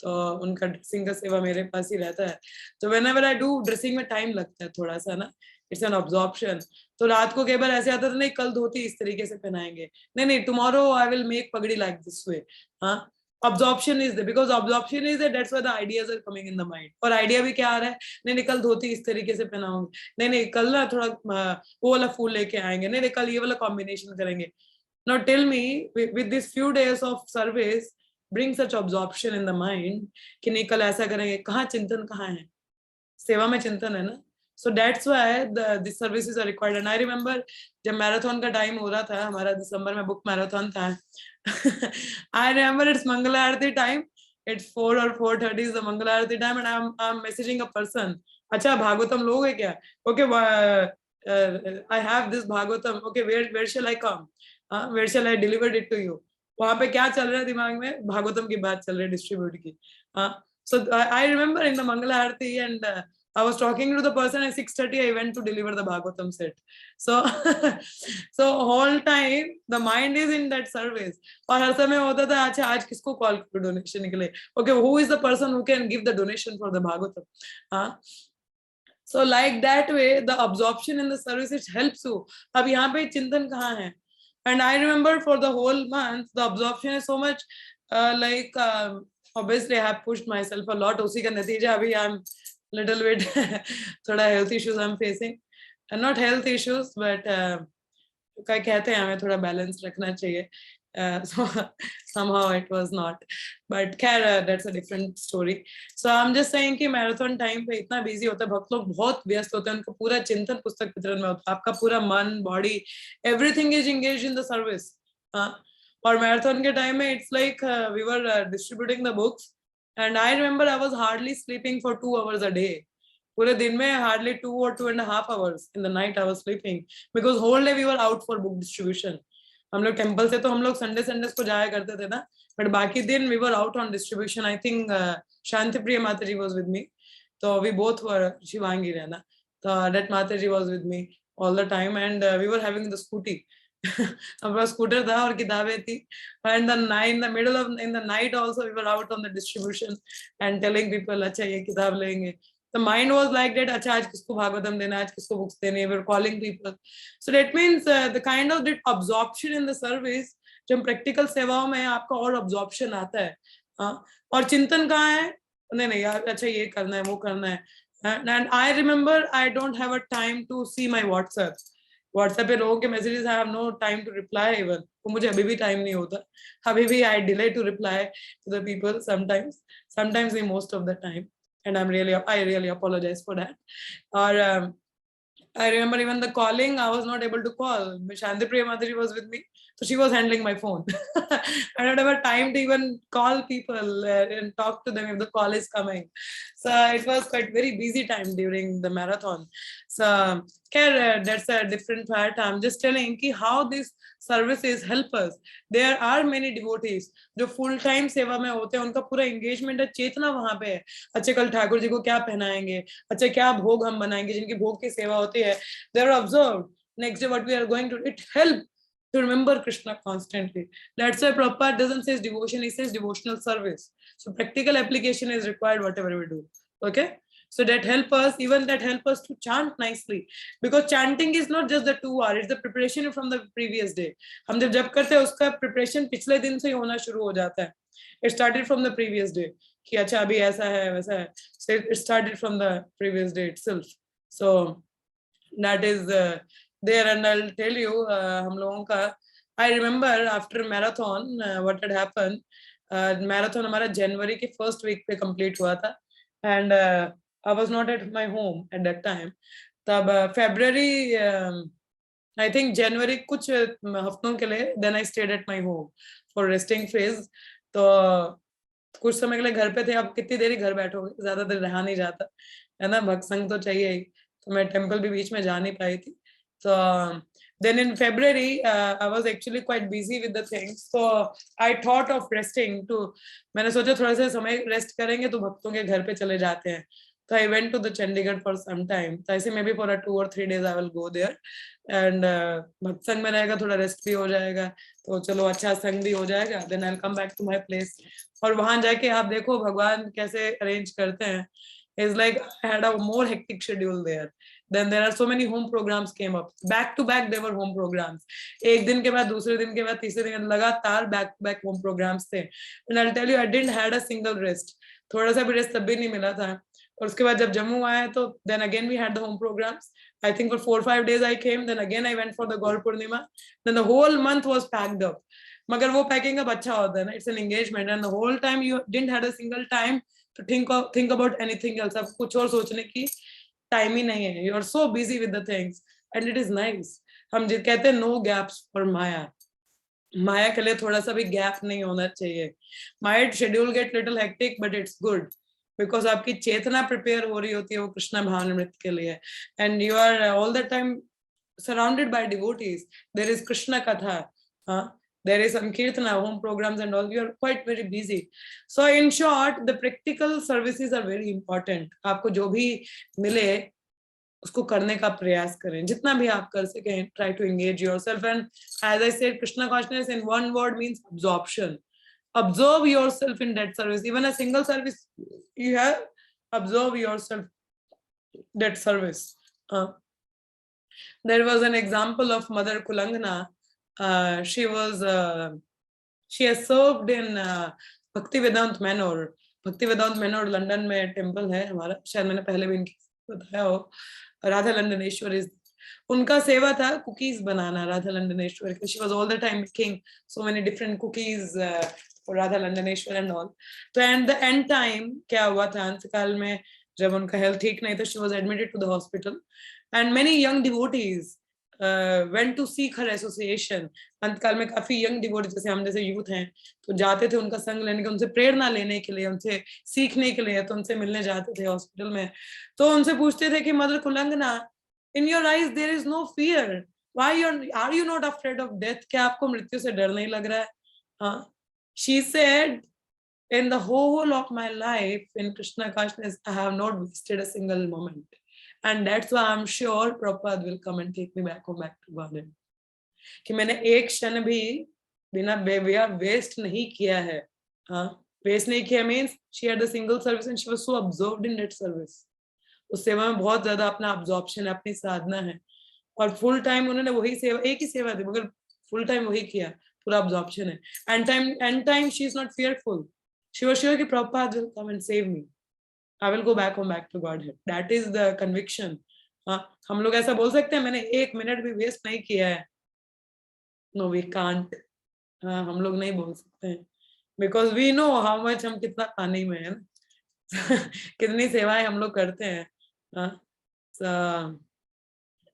तो उनका ड्रेसिंग का सेवा मेरे पास ही रहता है. तो whenever I do, ड्रेसिंग में टाइम लगता है थोड़ा सा ना, इट्स एन ऑब्जॉर्प्शन. तो रात को कई बार ऐसे आता था, नहीं कल धोती इस तरीके से पहनाएंगे, नहीं टुमारो आई विल मेक पगड़ी लाइक दिस वे. हाँ, absorption is there, because absorption is there, that's why the ideas are coming in the mind. और आइडिया भी क्या आ रहा है, नहीं कल धोती इस तरीके से पहनाऊंगी, नहीं कल ना थोड़ा वो वाला फूल लेके आएंगे, नहीं कल ये वाला कॉम्बिनेशन करेंगे. Now tell me, with these few days of service, bring such absorption in the mind कि नहीं कल ऐसा करेंगे. कहाँ चिंतन, कहाँ है? सेवा में चिंतन है ना. So that's why the services are required. And I remember जब मैराथन का टाइम हो रहा था, हमारा दिसंबर में बुक मैराथन था. I remember it's Mangala Aarti time. It's 4 or 4:30 is the Mangala Aarti time, and I'm messaging a person. अच्छा भागवतम लोगे क्या? Okay, I have this Bhagavatam. Okay, where shall I come? Where shall I deliver it to you? वहाँ पे क्या चल रहा है दिमाग में? भागवतम की बात चल रही है, डिस्ट्रीब्यूट की. So I remember in the Mangala Aarti, and I was talking to the person at 6:30. I went to deliver the Bhagavatam set. So, so whole time the mind is in that service. और हर समय होता था, अच्छा आज किसको call करूं donation के लिए? Okay, who is the person who can give the donation for the Bhagavatam? So like that way, the absorption in the service, it helps you. अब यहाँ पे चिंतन कहाँ है? And I remember for the whole month, the absorption is so much obviously I have pushed myself a lot. उसी का नतीजा अभी I'm little bit थोड़ा health issues I'm facing, and not health issues but क्या कहते हैं, हमें थोड़ा बैलेंस रखना चाहिए. So somehow it was not, but that's a different story. So I'm just saying कि मैराथन टाइम पे इतना बिजी होता है, भक्त लोग बहुत व्यस्त होते हैं, उनका पूरा चिंतन पुस्तक वितरण में होता है, आपका पूरा मन body everything is engaged in the service. और मैराथन के टाइम में it's like we were distributing the books, and I remember I was hardly sleeping for 2 hours a day. पूरे दिन में hardly 2 or 2.5 hours in the night I was sleeping, because whole day we were out for book distribution. हम लोग temple से तो हम लोग Sunday को जाया करते थे ना, बट बाकी दिन we were out on distribution. I think Shanti Priya Mata ji was with मी, तो वी बोथ वर, शिवांगी रहना, तो that Mata ji was with me all the time, and we were having the scooty. हमारा स्कूटर था और किताबें थी, and in the middle of in the night also we were out on the distribution and telling people, अच्छा ये किताब लेंगे. The mind was like that, अच्छा आज किसको भागवतम देना, आज किसको बुक्स देने, we're calling people. So that means the kind of that absorption in the service, जब प्रैक्टिकल सेवाओं में आपका और absorption आता है, और चिंतन कहाँ है? नहीं यार, अच्छा ये करना है, वो करना है. And I remember I don't have a time to see my WhatsApp. WhatsApp पे लोगों के messages I have no time to reply even, वो मुझे अभी भी टाइम नहीं होता, अभी भी I delay to reply to the people sometimes most of the time, and I really apologize for that. Or I remember even the calling, I was not able to call. Shanti Priya Madhuri was with me, so she was handling my phone. I don't have time to even call people and talk to them if the call is coming. So it was quite very busy time during the marathon. So that's a different part. I'm just telling ki how these services help us. There are many devotees जो full time सेवा में होते हैं, उनका पूरा engagement है, चेतना वहां पे है. अच्छे कल ठाकुर जी को क्या पहनाएंगे, अच्छा क्या भोग हम बनाएंगे, जिनकी भोग की सेवा होती है, they are observed. Next day what we are going to, it help to remember Krishna constantly. That's why Prabhupada doesn't say devotion, he says devotional service. So practical application is required whatever we do. Okay, so that help us, even that help us to chant nicely, because chanting is not just the 2 hours, it's the preparation from the previous day. हम जब करते हैं उसका preparation पिछले दिन से ही होना शुरू हो जाता है. It started from the previous day कि अच्छा अभी ऐसा है वैसा है, so it started from the previous day itself. So that is there, and I'll tell you हम लोगों का, I remember after marathon what had happened. Marathon हमारा जनवरी के first week पे complete हुआ था, and I was not at my home at that time. तब February I think January कुछ हफ्तों के लिए then I stayed at my home for resting phase. तो कुछ समय के लिए घर पे थे. अब कितनी देर ही घर बैठोगे, ज्यादा देर रहा नहीं जाता है ना, भक्त संग तो चाहिए ही. तो मैं टेम्पल भी बीच में जा नहीं पाई थी. तो then in February I was actually quite busy with the things, so I thought of resting to, मैंने सोचा थोड़ा सा समय रेस्ट करेंगे तो भक्तों के घर पे चले जाते हैं. So I went to the Chandigarh for some time. So I say maybe for a 2 or 3 days I will go there, and भक्त संग में रहेगा, थोड़ा रेस्ट भी हो जाएगा, तो चलो अच्छा संग भी हो जाएगा. Then I'll come back to my place. और वहां जाके आप देखो भगवान कैसे अरेंज करते हैं. It's like I had a more hectic schedule there. Then there are so many home programs came up. Back to back there were home programs. एक दिन के बाद दूसरे दिन के बाद तीसरे दिन लगातार back to back home programs थे. And I'll tell you I didn't had a single rest. थोड़ा सा भी रेस्ट तब भी नहीं मिला था. और उसके बाद जब जम्मू आए तो then again we had the home programs. I think for 4 or 5 days I came. Then again I went for the Gaur Purnima. Then the whole month was packed up. मगर वो पैकिंग अब अच्छा होता है ना, it's an engagement, and the whole time you didn't had a single time to think about anything else. अब कुछ और सोचने की टाइम ही नहीं है. You are so busy with the things, and it is nice. हम जो कहते हैं no gaps for Maya. माया के लिए थोड़ा सा भी गैप नहीं होना चाहिए. Might schedule get little hectic, but it's good because आपकी चेतना प्रिपेयर हो रही होती है वो कृष्ण भावनामृत के लिए, and you are all the time surrounded by devotees. There is Krishna Katha, there is Sankirtana, home programs and all. You are quite very busy. So in short, the practical services are very important. आपको जो भी मिले उसको करने का प्रयास करें, जितना भी आप कर सकें. Try to engage yourself, and as I said, Krishna consciousness in one word means absorption. Observe yourself in that service. Even a single service you have, observe yourself that service. There was an example of Mother Kulangana. She has served in Bhaktivedanta Manor. Bhaktivedanta Manor London में temple है हमारा, शायद मैंने पहले भी इनकी बताया हो. राधा लंदनेश्वर उनका सेवा था कुकीज बनाना. Radha Londoneshwar, she was all the time making so many different cookies for Radha Landaneshwar and all. तो and the end time क्या हुआ था, अंतकाल में जब उनका हेल्थ ठीक नहीं था, she was admitted to the hospital, and many young devotees went to seek her association. अंतकाल में काफी यंग डिवोटीज जैसे हम जैसे यूथ हैं तो जाते थे उनका संग लेने के, उनसे प्रेरणा लेने के लिए, उनसे सीखने के लिए, तो उनसे मिलने जाते थे हॉस्पिटल में. तो उनसे पूछते थे कि mother कुलंगना, in your eyes there is no fear, why are you not afraid of death? क्या आपको मृत्यु से डर नहीं लग रहा है? She said, in the whole of my life in Krishna consciousness I have not wasted a single moment, and that's why I'm sure Prabhupada will come and take me back home, back to Godhead. कि मैंने एक क्षण भी बिना बेवजह waste नहीं किया है. वेस्ट नहीं किया means she had a single service and she was so absorbed in that service. उस सेवा में बहुत ज्यादा अपना absorption है, अपनी साधना है, और फुल टाइम उन्होंने वही सेवा, एक ही सेवा थी मगर फुल टाइम वही किया, पूरा absorption है. And time she is not fearful. She was sure कि Prabhupada will come and save me. I will go back home, back to Godhead. That is the conviction हाँ, हम लोग ऐसा बोल सकते हैं मैंने 1 मिनट भी वेस्ट नहीं किया है? No we can't. हाँ, हम लोग नहीं बोल सकते हैं, because we know how much हम कितना पानी में है ना कितनी सेवाएं हम लोग करते हैं।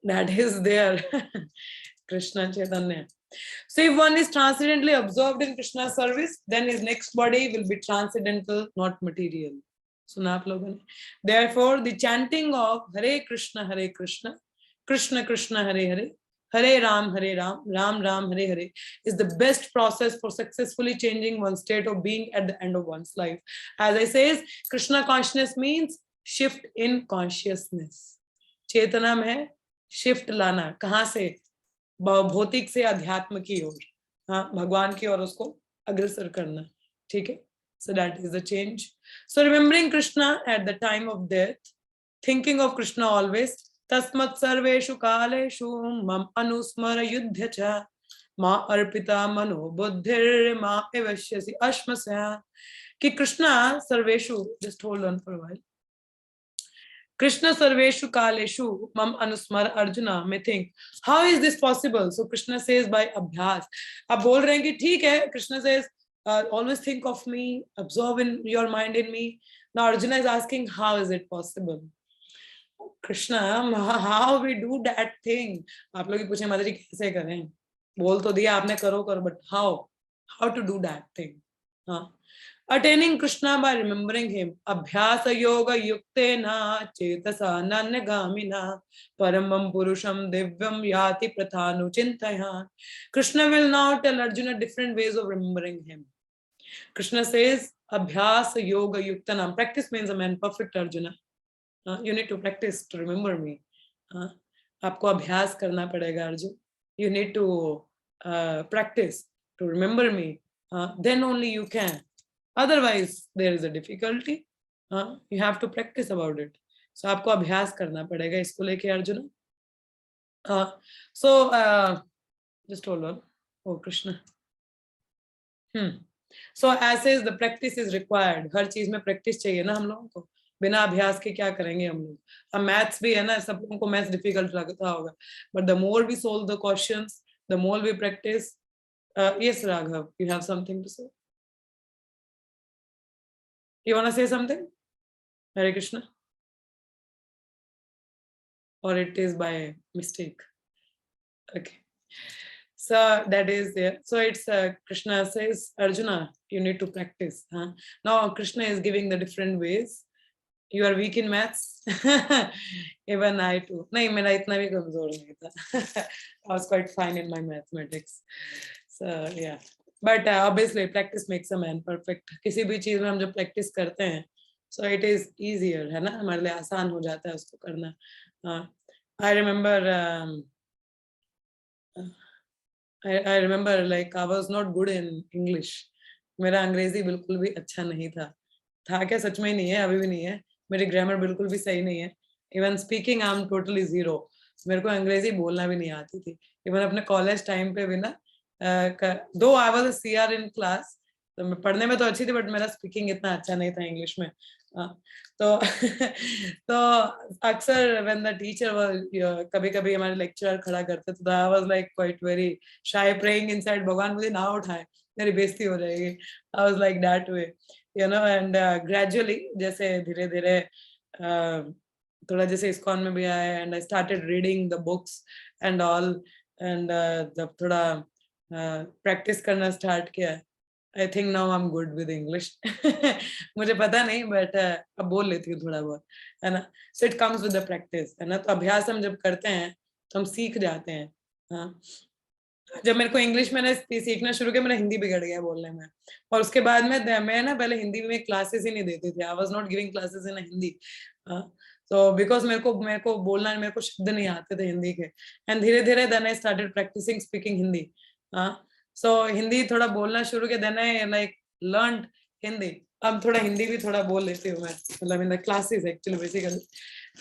That is there Krishna Chaitanya. So if one is transcendently absorbed in Krishna's service, then his next body will be transcendental, not material. सुना आप लोगों ने? Therefore, the chanting of Hare Krishna, Krishna Krishna, Hare Hare, Hare Ram, Ram Ram, Hare Hare is the best process for successfully changing one's state of being at the end of one's life. As I says, Krishna consciousness means shift in consciousness. चेतना में shift लाना, कहाँ से? भौतिक से अध्यात्म की ओर, हाँ, भगवान की ओर उसको अग्रसर करना, ठीक है? So that is the change. So remembering Krishna at the time of death, thinking of Krishna always, tasmat sarveshu kaleshu mam anusmara yudhya cha ma arpita mano buddhir ma evashyasi ashmasya. कि Krishna sarveshu, just hold on for a while. Krishna sarveshu kaleshu mam anusmar Arjuna may think, how is this possible? So Krishna says by abhyas. अब बोल रहे हैं कि ठीक है, Krishna says always think of me, absorb in your mind in me. Now Arjuna is asking, how is it possible? Krishna, how we do that thing? आप लोग ही पूछे माता जी कैसे करें? बोल तो दिया आपने, करो करो, but how to do that thing? हाँ, attaining Krishna by remembering him. Abhyasa yoga yuktena chetasa nanyagamina paramam purusham divyam yati prathanu chintaya. Krishna will now tell Arjuna different ways of remembering him. Krishna says, Abhyasa yoga yuktana. Practice means a man perfect, Arjuna. You need to practice to remember me. आपको अभ्यास करना पड़ेगा Arjun. You need to practice to remember me. Then only you can. Otherwise, there is a difficulty. You have to practice about it. So आपको अभ्यास करना पड़ेगा इसको लेके Arjun. So just hold on. Oh Krishna. So as is the practice is required. हर चीज में practice चाहिए ना हम लोगों को. बिना अभ्यास के क्या करेंगे हम लोग? अब मैथ्स भी है ना, सब लोगों को मैथ्स डिफिकल्ट लगता होगा, but the more we solve the questions, the more we practice. Yes, Raghav, you have something to say? You want to say something? Hare Krishna? Or it is by mistake? Okay. So that is there. So it's Krishna says, Arjuna, you need to practice. Now Krishna is giving the different ways. You are weak in maths. Even I too. नहीं, मेरा इतना भी कमजोर नहीं था. I was quite fine in my mathematics. So yeah. But obviously practice makes a man perfect. किसी भी चीज में हम जब practice करते हैं, so it is easier, है ना, हमारे लिए आसान हो जाता है उसको करना. I remember I remember like I was not good in English. मेरा अंग्रेजी बिल्कुल भी अच्छा नहीं था. क्या सच में नहीं है, अभी भी नहीं है. मेरी ग्रामर बिल्कुल भी सही नहीं है. Even speaking I am totally zero. मेरे को अंग्रेजी बोलना भी नहीं आती थी. इवन अपने कॉलेज टाइम पे भी ना, दो I was a CR in class, तो मैं पढ़ने में तो अच्छी थी, बट मेरा स्पीकिंग इतना अच्छा नहीं था इंग्लिश में. तो तो अक्सर व्हेन द टीचर वाज, कभी कभी हमारे लेक्चरर खड़ा करते तो I was like quite very shy, praying inside, भगवान मुझे ना उठाए, मेरी बेइज्जती हो जाएगी. I was like that way, you know. And gradually जैसे धीरे धीरे थोड़ा जैसे इस्कॉन में भी आया, and I started reading the books and all, and जब थोड़ा प्रैक्टिस करना स्टार्ट किया, I think now I am good with English. मुझे पता नहीं, बट अब बोल लेती हूँ थोड़ा बहुत, है ना. So it comes with the practice, है ना. तो अभ्यास हम जब करते हैं तो हम सीख जाते हैं. हाँ, जब मेरे को इंग्लिश मैंने सीखना शुरू किया, मेरा हिंदी बिगड़ गया बोलने में. और उसके बाद में मैं ना पहले हिंदी में क्लासेस ही नहीं देती थी. I was not giving classes in Hindi. तो बिकॉज मेरे को बोलना, मेरे को शब्द नहीं आते थे हिंदी के. एंड धीरे धीरे then I started practicing speaking Hindi. So Hindi थोड़ा बोलना शुरू किया, then I like learned Hindi. अब थोड़ा हिंदी भी थोड़ा बोल लेती हूँ मैं, मतलब in the classes actually basically.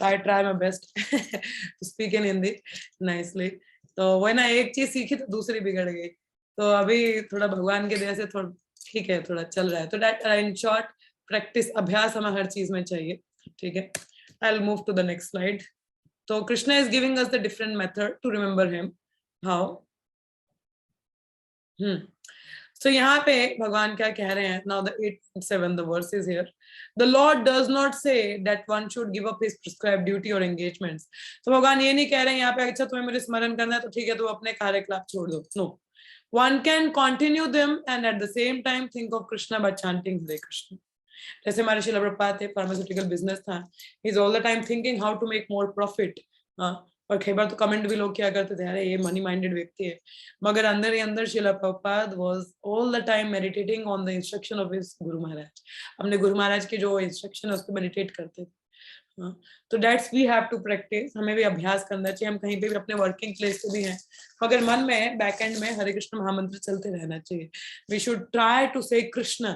I try my best to speak in Hindi nicely. तो वही ना, एक चीज सीखी तो दूसरी बिगड़ गई. तो अभी थोड़ा भगवान के दया से थोड़ा ठीक है, थोड़ा चल रहा है. तो दैट इन शॉर्ट, प्रैक्टिस, अभ्यास हमें हर चीज में चाहिए. ठीक है. I will move to the next slide. तो Krishna is giving us the different method to remember him. How? So यहाँ पे भगवान क्या कह रहे हैं? Now the 8.7 the verse is here. The Lord does not say that one should give up his prescribed duty or engagements. तो भगवान ये नहीं कह रहे हैं यहाँ पे अच्छा तुम्हें मेरे स्मरण करना है तो ठीक है तो अपने कार्यकलाप छोड़ दो. No, one can continue them and at the same time think of Krishna by chanting Hare Krishna. जैसे हमारे श्रील प्रभुपाद थे, फार्मास्यूटिकल बिजनेस था, he is all the time thinking how to make more profit. और कई बार तो कमेंट भी लोग क्या करते थे, अरे ये मनी माइंडेड व्यक्ति है, मगर अंदर ही अंदर Srila Prabhupada was all the time meditating on the instruction of his Guru Maharaj. अपने गुरु महाराज की जो इंस्ट्रक्शन है उस पर मेडिटेट करते थे. तो that's we have to practice. हमें भी अभ्यास करना चाहिए. हम कहीं पे भी अपने वर्किंग प्लेस पे भी हैं, मगर मन में बैक एंड में हरे कृष्ण महामंत्र चलते रहना चाहिए. वी शुड ट्राई टू से Krishna.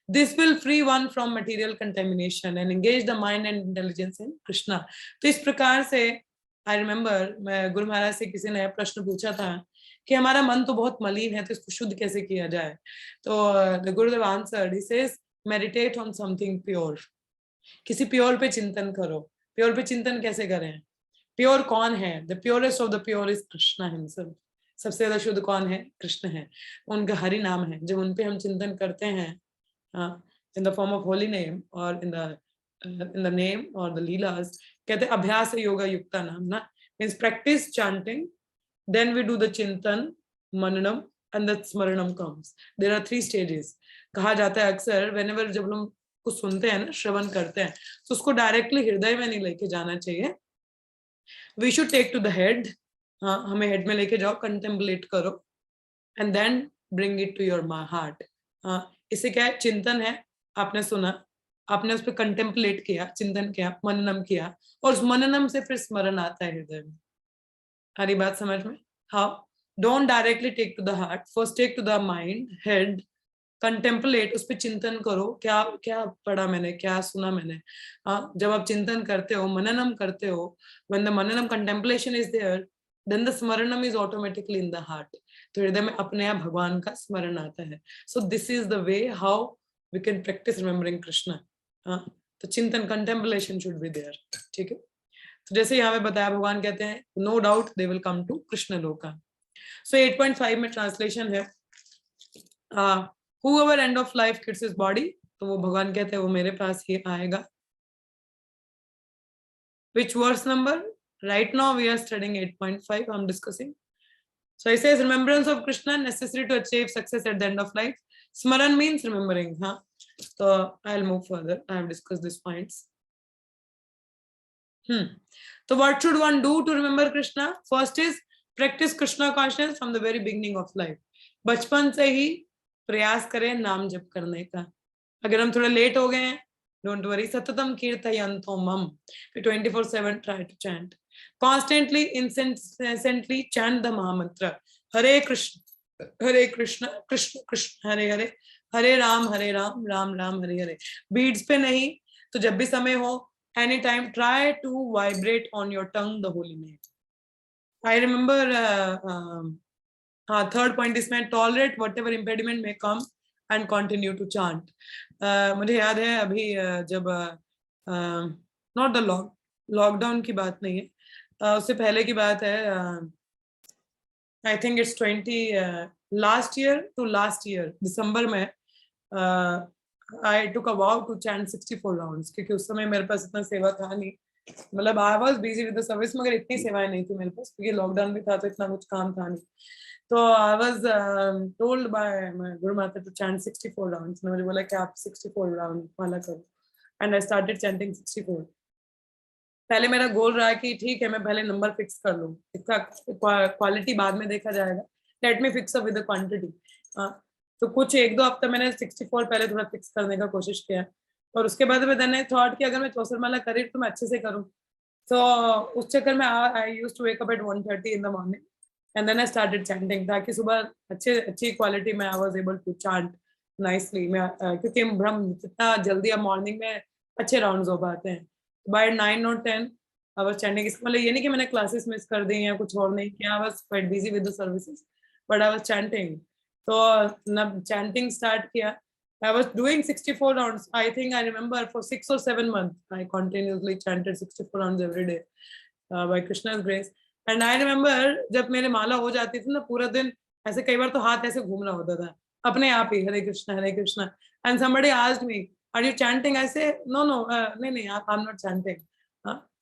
This will free one from material contamination and engage the mind and intelligence in Krishna. तो इस प्रकार से I remember मैं गुरु महाराज से किसी ने प्रश्न पूछा था कि हमारा मन तो बहुत मलिन है तो इसको शुद्ध कैसे किया जाए. तो the Gurudev answered, he says meditate on something pure. किसी प्योर पे चिंतन करो. प्योर पे चिंतन कैसे करें? प्योर कौन है? The purest of the pure is Krishna himself. सबसे ज्यादा शुद्ध कौन है? कृष्ण है. उनका हरि नाम है. जब उन पे हम चिंतन करते हैं in the form of holy name or in the name or the leelas, कहते अभ्यास योगा युक्ता नाम ना, means practice chanting, then we do the chintan, mananam and the smaranam comes. There are 3 stages. कहा जाता है अक्सर whenever जब लोग कुछ सुनते हैं ना, श्रवण करते हैं, तो उसको डायरेक्टली हृदय में नहीं लेके जाना चाहिए. We should take to the head. हमें हेड में लेके जाओ, कंटेम्पलेट करो and then bring it to your heart. इससे क्या है? चिंतन है, आपने सुना, आपने उस पर कंटेम्पलेट किया, चिंतन किया, मननम किया, और उस मननम से फिर स्मरण आता है हृदय में. हरी बात समझ में? How? Don't directly take to the heart, first take to the mind, head, contemplate, उस पर चिंतन करो, क्या क्या पढ़ा मैंने, क्या सुना मैंने. जब आप चिंतन करते हो, मननम करते हो, when the मननम contemplation is there, then the स्मरणम is automatically in the heart. तो हृदय में अपने आप भगवान का स्मरण आता है. So this is the way how we can practice remembering Krishna. तो चिंतन, contemplation should be there. ठीक है? तो जैसे यहाँ पे बताया, भगवान कहते हैं no doubt they will come to Krishna लोका. So 8.5 में ट्रांसलेशन है, whoever end of life quits his body, तो वो भगवान कहते हैं वो मेरे पास ही आएगा. Which verse number? Right now we are studying 8.5. I'm discussing. So it says remembrance of Krishna necessary to achieve success at the end of life. Smaran means remembering. So I'll move further. I have discussed these points. So what should one do to remember Krishna? First is practice Krishna consciousness from the very beginning of life. बचपन से ही प्रयास करें नाम जप करने का. अगर हम थोड़ा लेट हो गए हैं, don't worry. Satatam kirtayanto mam. 24/7 try to chant. Constantly, incessantly chant the Mahamantra. Hare Krishna, Krishna Krishna, Hare Hare, Hare Ram, Ram Ram, Hare Hare. Beads पे नहीं, तो जब भी समय हो, anytime try to vibrate on your tongue the holy name. I remember third point is मैं tolerate whatever impediment may come and continue to chant. मुझे याद है अभी जब not the लॉकडाउन की बात नहीं है, उससे पहले की बात है. I think it's 20 last year दिसंबर में I took a vow to chant 64 rounds, क्योंकि उस समय मेरे पास इतना सेवा था नहीं. मतलब I was busy with the service, मगर इतनी सेवाएं नहीं थी मेरे पास, क्योंकि लॉकडाउन भी था तो इतना कुछ काम था नहीं. तो I was told by my Guru Mata to chant 64 rounds. मुझे बोला कि आप 64 round वाला करो, and I started chanting 64. पहले मेरा गोल रहा कि ठीक है मैं पहले नंबर फिक्स कर लूँ, इसका क्वालिटी बाद में देखा जाएगा. Let me fix up with the quantity. तो कुछ 1-2 हफ्ते मैंने 64 पहले थोड़ा फिक्स करने का कोशिश किया, और उसके बाद मैंने थॉट कि अगर मैं 64 माला करी तो मैं अच्छे से करूँ. तो उस चक्कर में I used to wake up at 1:30 in the morning and then I started chanting, ताकि सुबह अच्छी क्वालिटी में I was able to chant nicely. क्योंकि ब्रह्म जितना जल्दी अब मॉर्निंग में अच्छे राउंड्स हो पाते हैं. By 9 or 10 I was chanting. इसका मतलब ये नहीं कि मैंने क्लासेस मिस कर दी या कुछ और नहीं किया. I was quite busy with the services, but I was chanting. तो जब chanting स्टार्ट किया I was doing 64 rounds. I think I remember for 6 or 7 months, I continuously chanted 64 rounds every day by Krishna's grace. And I remember जब मेरे माला हो जाती थी ना पूरा दिन ऐसे कई बार तो हाथ ऐसे घूमना होता था अपने आप ही हरे Krishna and somebody asked me are you chanting? I say no नहीं I'm not chanting.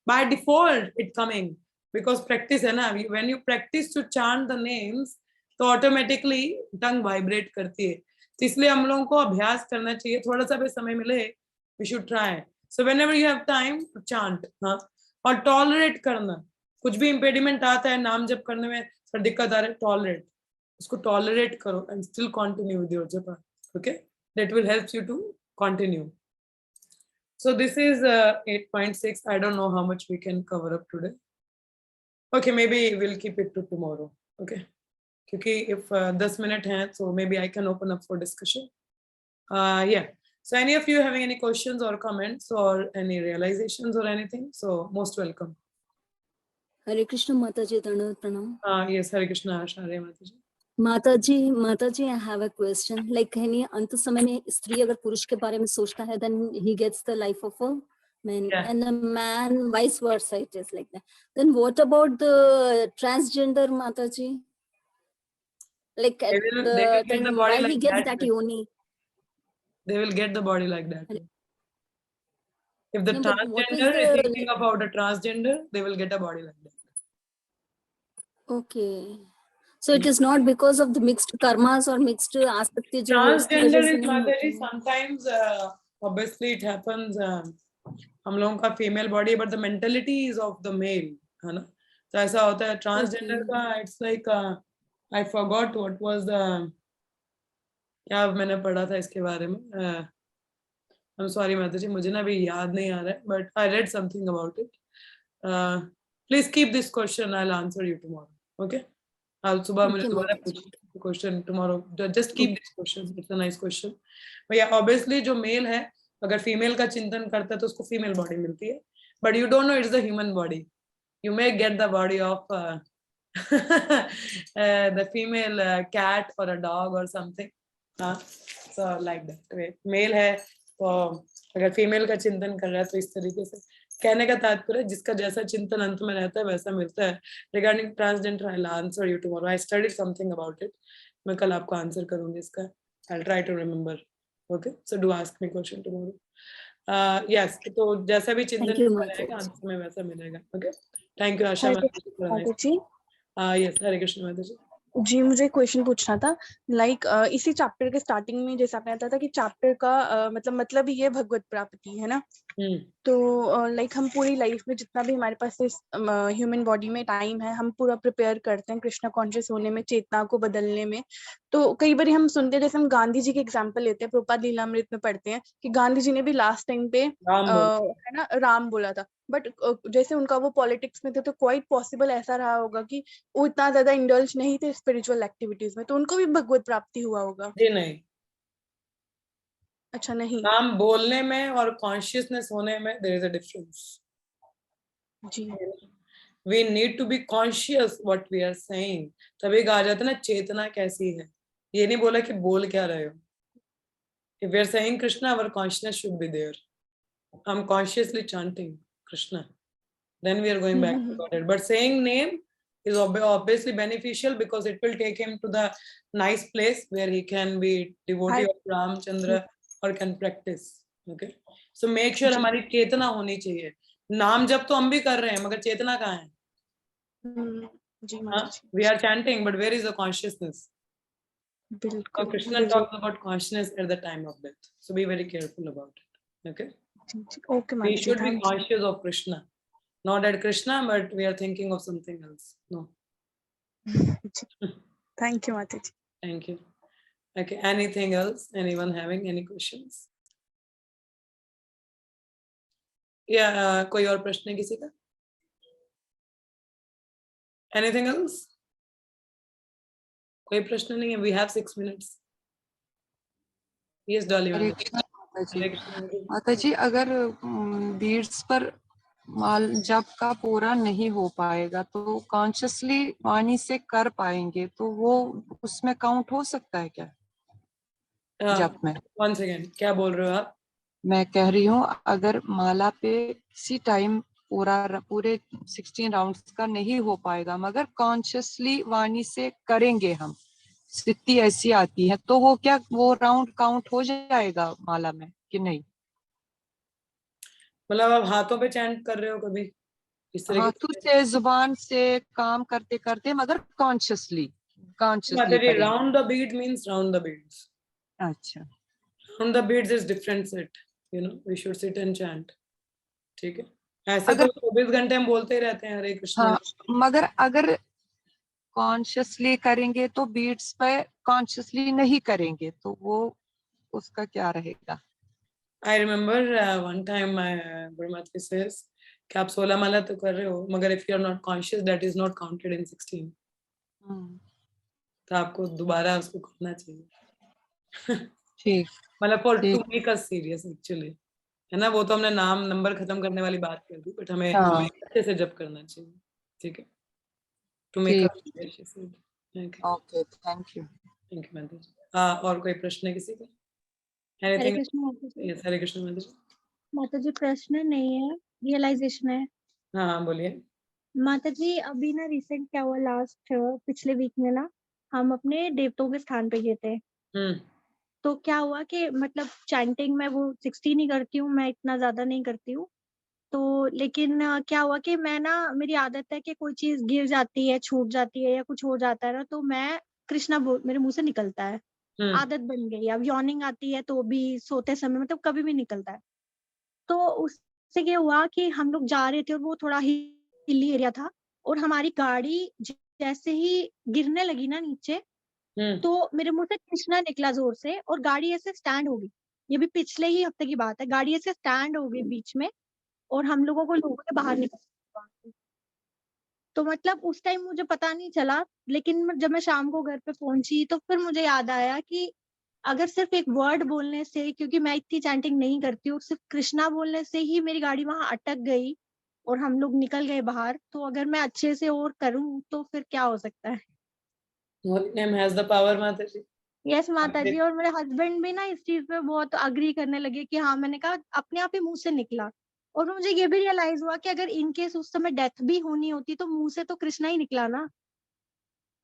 By default it coming because practice है ना when you practice to chant the names तो automatically tongue vibrate करती है तो इसलिए हम लोगों को अभ्यास करना चाहिए थोड़ा सा भी समय मिले we should try so whenever you have time chant और tolerate करना कुछ भी impediment आता है नाम जप करने में सर दिक्कत आ रहा है tolerate उसको tolerate करो and still continue with your japa okay that will help you to continue so this is 8.6 I don't know how much we can cover up today okay maybe we'll keep it to tomorrow okay क्योंकि if 10 minutes हैं so maybe I can open up for discussion yeah so any of you having any questions or comments or any realizations or anything so most welcome हरे कृष्ण माताजी दंडवत प्रणाम yes Hare Krishna Acharya Mataji माताजी I have a question like कहीं अंत समय में स्त्री अगर पुरुष के बारे में सोचता है then he gets the life of a man yeah. and a man vice versa it is like that then what about the transgender माताजी like at they will the get time the body why like he gets that that yoni they will get the body like that if the no, but what is transgender is the thinking about a transgender they will get a body like that okay so it is not because of the mixed karmas or mixed आसक्ति जो उसकी transgender वजह से is नहीं होती Mataji है sometimes obviously it happens हम लोगों का female body but the mentality is of the male है ना तो ऐसा होता है transgender का it's like I forgot what was the क्या मैंने पढ़ा था इसके बारे में I'm sorry Mataji मुझे ना अभी याद नहीं आ रहा है but I read something about it please keep this question I'll answer you tomorrow okay I'll सुबह मुझे दोबारा पूछ question tomorrow just keep this question it's a nice question but yeah obviously जो male है अगर female का चिंतन करता है तो उसको female body मिलती है but you don't know it's the human body you may get the body of the female cat or a dog or something so like that way male है तो अगर फीमेल का चिंतन कर रहा है तो इस तरीके से कहने का तात्पर्य जिसका जैसा चिंतन अंत में रहता है वैसा मिलता है regarding transgender I will answer you tomorrow I studied something about it मैं कल आपको आंसर करूंगी इसका I will try to remember okay so do ask me question tomorrow yes तो जैसा भी चिंतन रहेगा अंत में वैसा मिलेगा okay thank you Asha ji yes Hare Krishna Mata ji जी मुझे क्वेश्चन पूछना था लाइक इसी चैप्टर के स्टार्टिंग में जैसे आपने बताया था कि चैप्टर का मतलब ही है भगवत प्राप्ति है ना तो लाइक हम पूरी लाइफ में जितना भी हमारे पास इस ह्यूमन बॉडी में टाइम है हम पूरा प्रिपेयर करते हैं कृष्णा कॉन्शियस होने में चेतना को बदलने में तो कई बार हम सुनते हैं जैसे हम गांधी जी के एग्जांपल लेते हैं प्रभुपाद लीलामृत में पढ़ते हैं कि गांधी जी ने भी लास्ट टाइम पे है ना राम बोला था बट जैसे उनका वो पॉलिटिक्स में थे तो क्वाइट पॉसिबल ऐसा रहा होगा कि वो इतना ज्यादा इंडल्ज नहीं थे स्पिरिचुअल एक्टिविटीज में तो उनको भी भगवत प्राप्ति हुआ होगा जी नहीं अच्छा नहीं नाम बोलने में और कॉन्शियसनेस होने में देयर इज अ डिफरेंस जी we need to be conscious what we are saying तभी कहा जाता है ना चेतना कैसी है ये नहीं बोला कि बोल क्या रहे हो if we are saying Krishna our consciousness should be there I am consciously chanting Krishna then we are going back to God but saying name is obviously beneficial because it will take him to the nice place where he can be devotee of Ramchandra or can practice okay so make sure हमारी चेतना होनी चाहिए नाम जब तो हम भी कर रहे हैं मगर चेतना कहाँ है जी we are chanting but where is the consciousness बिल्कुल so Krishna talks about consciousness at the time of death so be very careful about it okay okay we should be conscious of Krishna not at Krishna but we are thinking of something else no thank you Mataji thank you okay anything else anyone having any questions yeah कोई और प्रश्न है किसी का anything else कोई प्रश्न नहीं है we have 6 minutes yes darling माता जी अगर बीड्स पर माल जब का पूरा नहीं हो पाएगा तो कॉन्शियसली वाणी से कर पाएंगे तो वो उसमें काउंट हो सकता है क्या जप में। वन सेकेंड, क्या बोल रहे हो आप? मैं कह रही हूँ अगर माला पे किसी टाइम पूरे 16 राउंड्स का नहीं हो पाएगा, मगर कॉन्शियसली वाणी से करेंगे हम, स्थिति ऐसी आती है, तो वो क्या वो राउंड काउंट हो जाएगा माला में कि नहीं? मतलब आप हाथों पे चैंट कर रहे हो कभी इस तरीके हाथों से, जुबान से काम करते करते, मगर कॉन्शियसली करेंगे। Round the beat means round the beats. अच्छा, round the beats is different set, you know, we should sit and chant. ठीक है, ऐसे तो अगर 24 घंटे हम बोलते ही रहते हैं हरे कृष्ण। हाँ, मगर अगर कॉन्शियसली करेंगे तो बीट्स पे कॉन्शियसली नहीं करेंगे तो वो उसका क्या रहेगा? I remember one time my Brahmatri says कि आप 16 माला तो कर रहे हो, मगर if you are not conscious that is not counted in 16। तो आपको दोबारा उसको करना चाहिए। ठीक, मतलब for to ठीक। make us serious actually, है ना? वो तो हमने नाम नंबर खत्म करने वाली बात कर दी, बट हमें हाँ, अच्छे से जप करना चाहिए। ठीक है, to make us serious, she said। Okay, okay, thank you. thank you माता जी। और कोई प्रश्न है किसी का? हरे Anything? कृष्ण माता जी। Yes, हरे कृष्ण माता जी। माता जी प्रश्न नहीं है, रियलाइजेशन है। हाँ बोलिए। माता जी अभी ना रिसेंट क्या हुआ, लास्ट पिछले वीक में ना हम अपने देवताओं के स्थान पे गए थे। तो क्या हुआ कि मतलब चैंटिंग मैं वो 16 ही करती हूँ, मैं इतना ज्यादा नहीं करती हूँ। तो लेकिन क्या हुआ कि मैं ना, मेरी आदत है कि कोई चीज गिर जाती है, छूट जाती है या कुछ हो जाता है ना, तो मैं कृष्णा बोल मेरे मुंह से निकलता है। आदत बन गई। अब यॉर्निंग आती है तो भी, सोते समय, मतलब कभी भी निकलता है। तो उससे क्या हुआ कि हम लोग जा रहे थे और वो थोड़ा हिली एरिया था, और हमारी गाड़ी जैसे ही गिरने लगी ना नीचे, तो मेरे मुंह से कृष्णा निकला जोर से, और गाड़ी ऐसे स्टैंड हो गई। ये भी पिछले ही हफ्ते की बात है। गाड़ी ऐसे स्टैंड हो गई बीच में, और हम लोगों के बाहर निकल। तो मतलब उस टाइम मुझे पता नहीं चला, लेकिन जब मैं शाम को घर पे पहुंची तो फिर मुझे याद आया कि अगर सिर्फ एक वर्ड बोलने से, क्योंकि मैं इतनी चैंटिंग नहीं करती हूँ, सिर्फ कृष्णा बोलने से ही मेरी गाड़ी वहां अटक गई और हम लोग निकल गए बाहर, तो अगर मैं अच्छे से और करूं तो फिर क्या हो सकता है। Holy name has the power, माता जी। यस माता जी। और मेरे हस्बैंड भी ना इस चीज पे बहुत अग्री करने लगे कि हाँ, मैंने कहा अपने आप ही मुंह से निकला। और मुझे ये भी रियलाइज हुआ कि अगर इन केस उस समय डेथ भी होनी होती तो मुंह से तो कृष्णा ही निकला ना।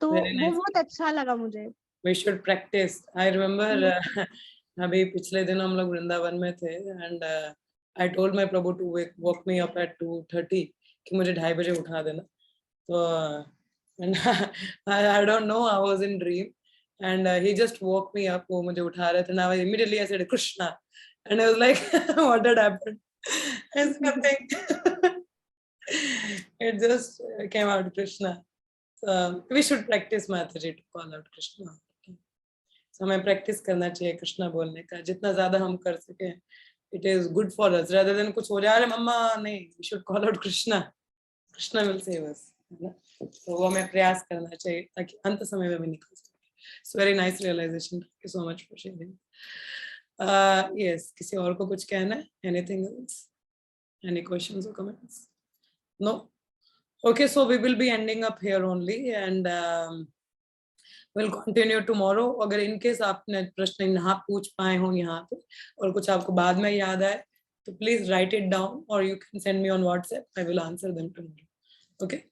तो Very वो nice। बहुत अच्छा लगा मुझे। We should practice। I remember अभी पिछले दिन हम लोग वृंदावन में थे, and I told my Prabhu to wake me up at 2:30 कि मुझे 2:30 बजे उठा देना। तो and I don't know, I was in dream and he just woke me up। वो मुझे उठा रहे थे ना, immediately I said Krishna and I was like what had happened? It's nothing। It just came out Krishna। So we should practice Mataji to call out Krishna। So हमें practice करना चाहिए कृष्णा बोलने का, जितना ज्यादा हम कर सके। It is good for us, rather than कुछ हो जाए, अरे मम्मा नहीं, we should call out Krishna, Krishna will save us, है ना? तो वो हमें प्रयास करना चाहिए ताकि अंत समय में भी निकल सके। It's very nice realization। Thank you so much for sharing। Yes, किसी और को कुछ कहना है? Anything else? Any questions or comments? No? Okay, so we will be ending up here only and we'll continue tomorrow। अगर in case आपने प्रश्न ना पूछ पाए हो यहाँ पे और कुछ आपको बाद में याद आए तो please write it down or you can send me on WhatsApp। I will answer them tomorrow। Okay,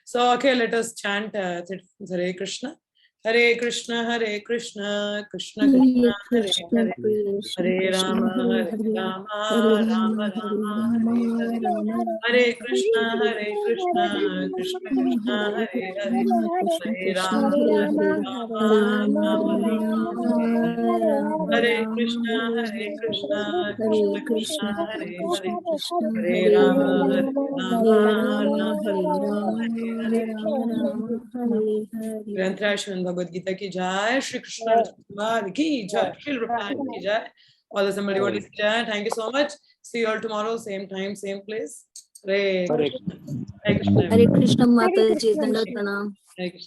so okay, let us chant Hare Krishna, Hare Krishna, Hare Krishna, Krishna Krishna, Hare Hare, Hare Rama, Hare Rama, Rama Rama, Hare Hare, Hare Krishna, Hare Krishna, Krishna Krishna, Hare Hare, Hare Rama, Rama Rama, Hare Krishna, Hare Krishna, Krishna Krishna, Hare Hare, Hare Rama, Rama Hare Hare। ग्रंथराज Shrimad Bhagavad Gita की जय, श्री कृष्ण कुमार की जय, श्री रूपान की जय, all the assembly bodies की जय। Thank you so much। See you all tomorrow, same time, same place। Hare Krishna। हरे कृष्ण माता जी, दंडवत प्रणाम। Hare Krishna।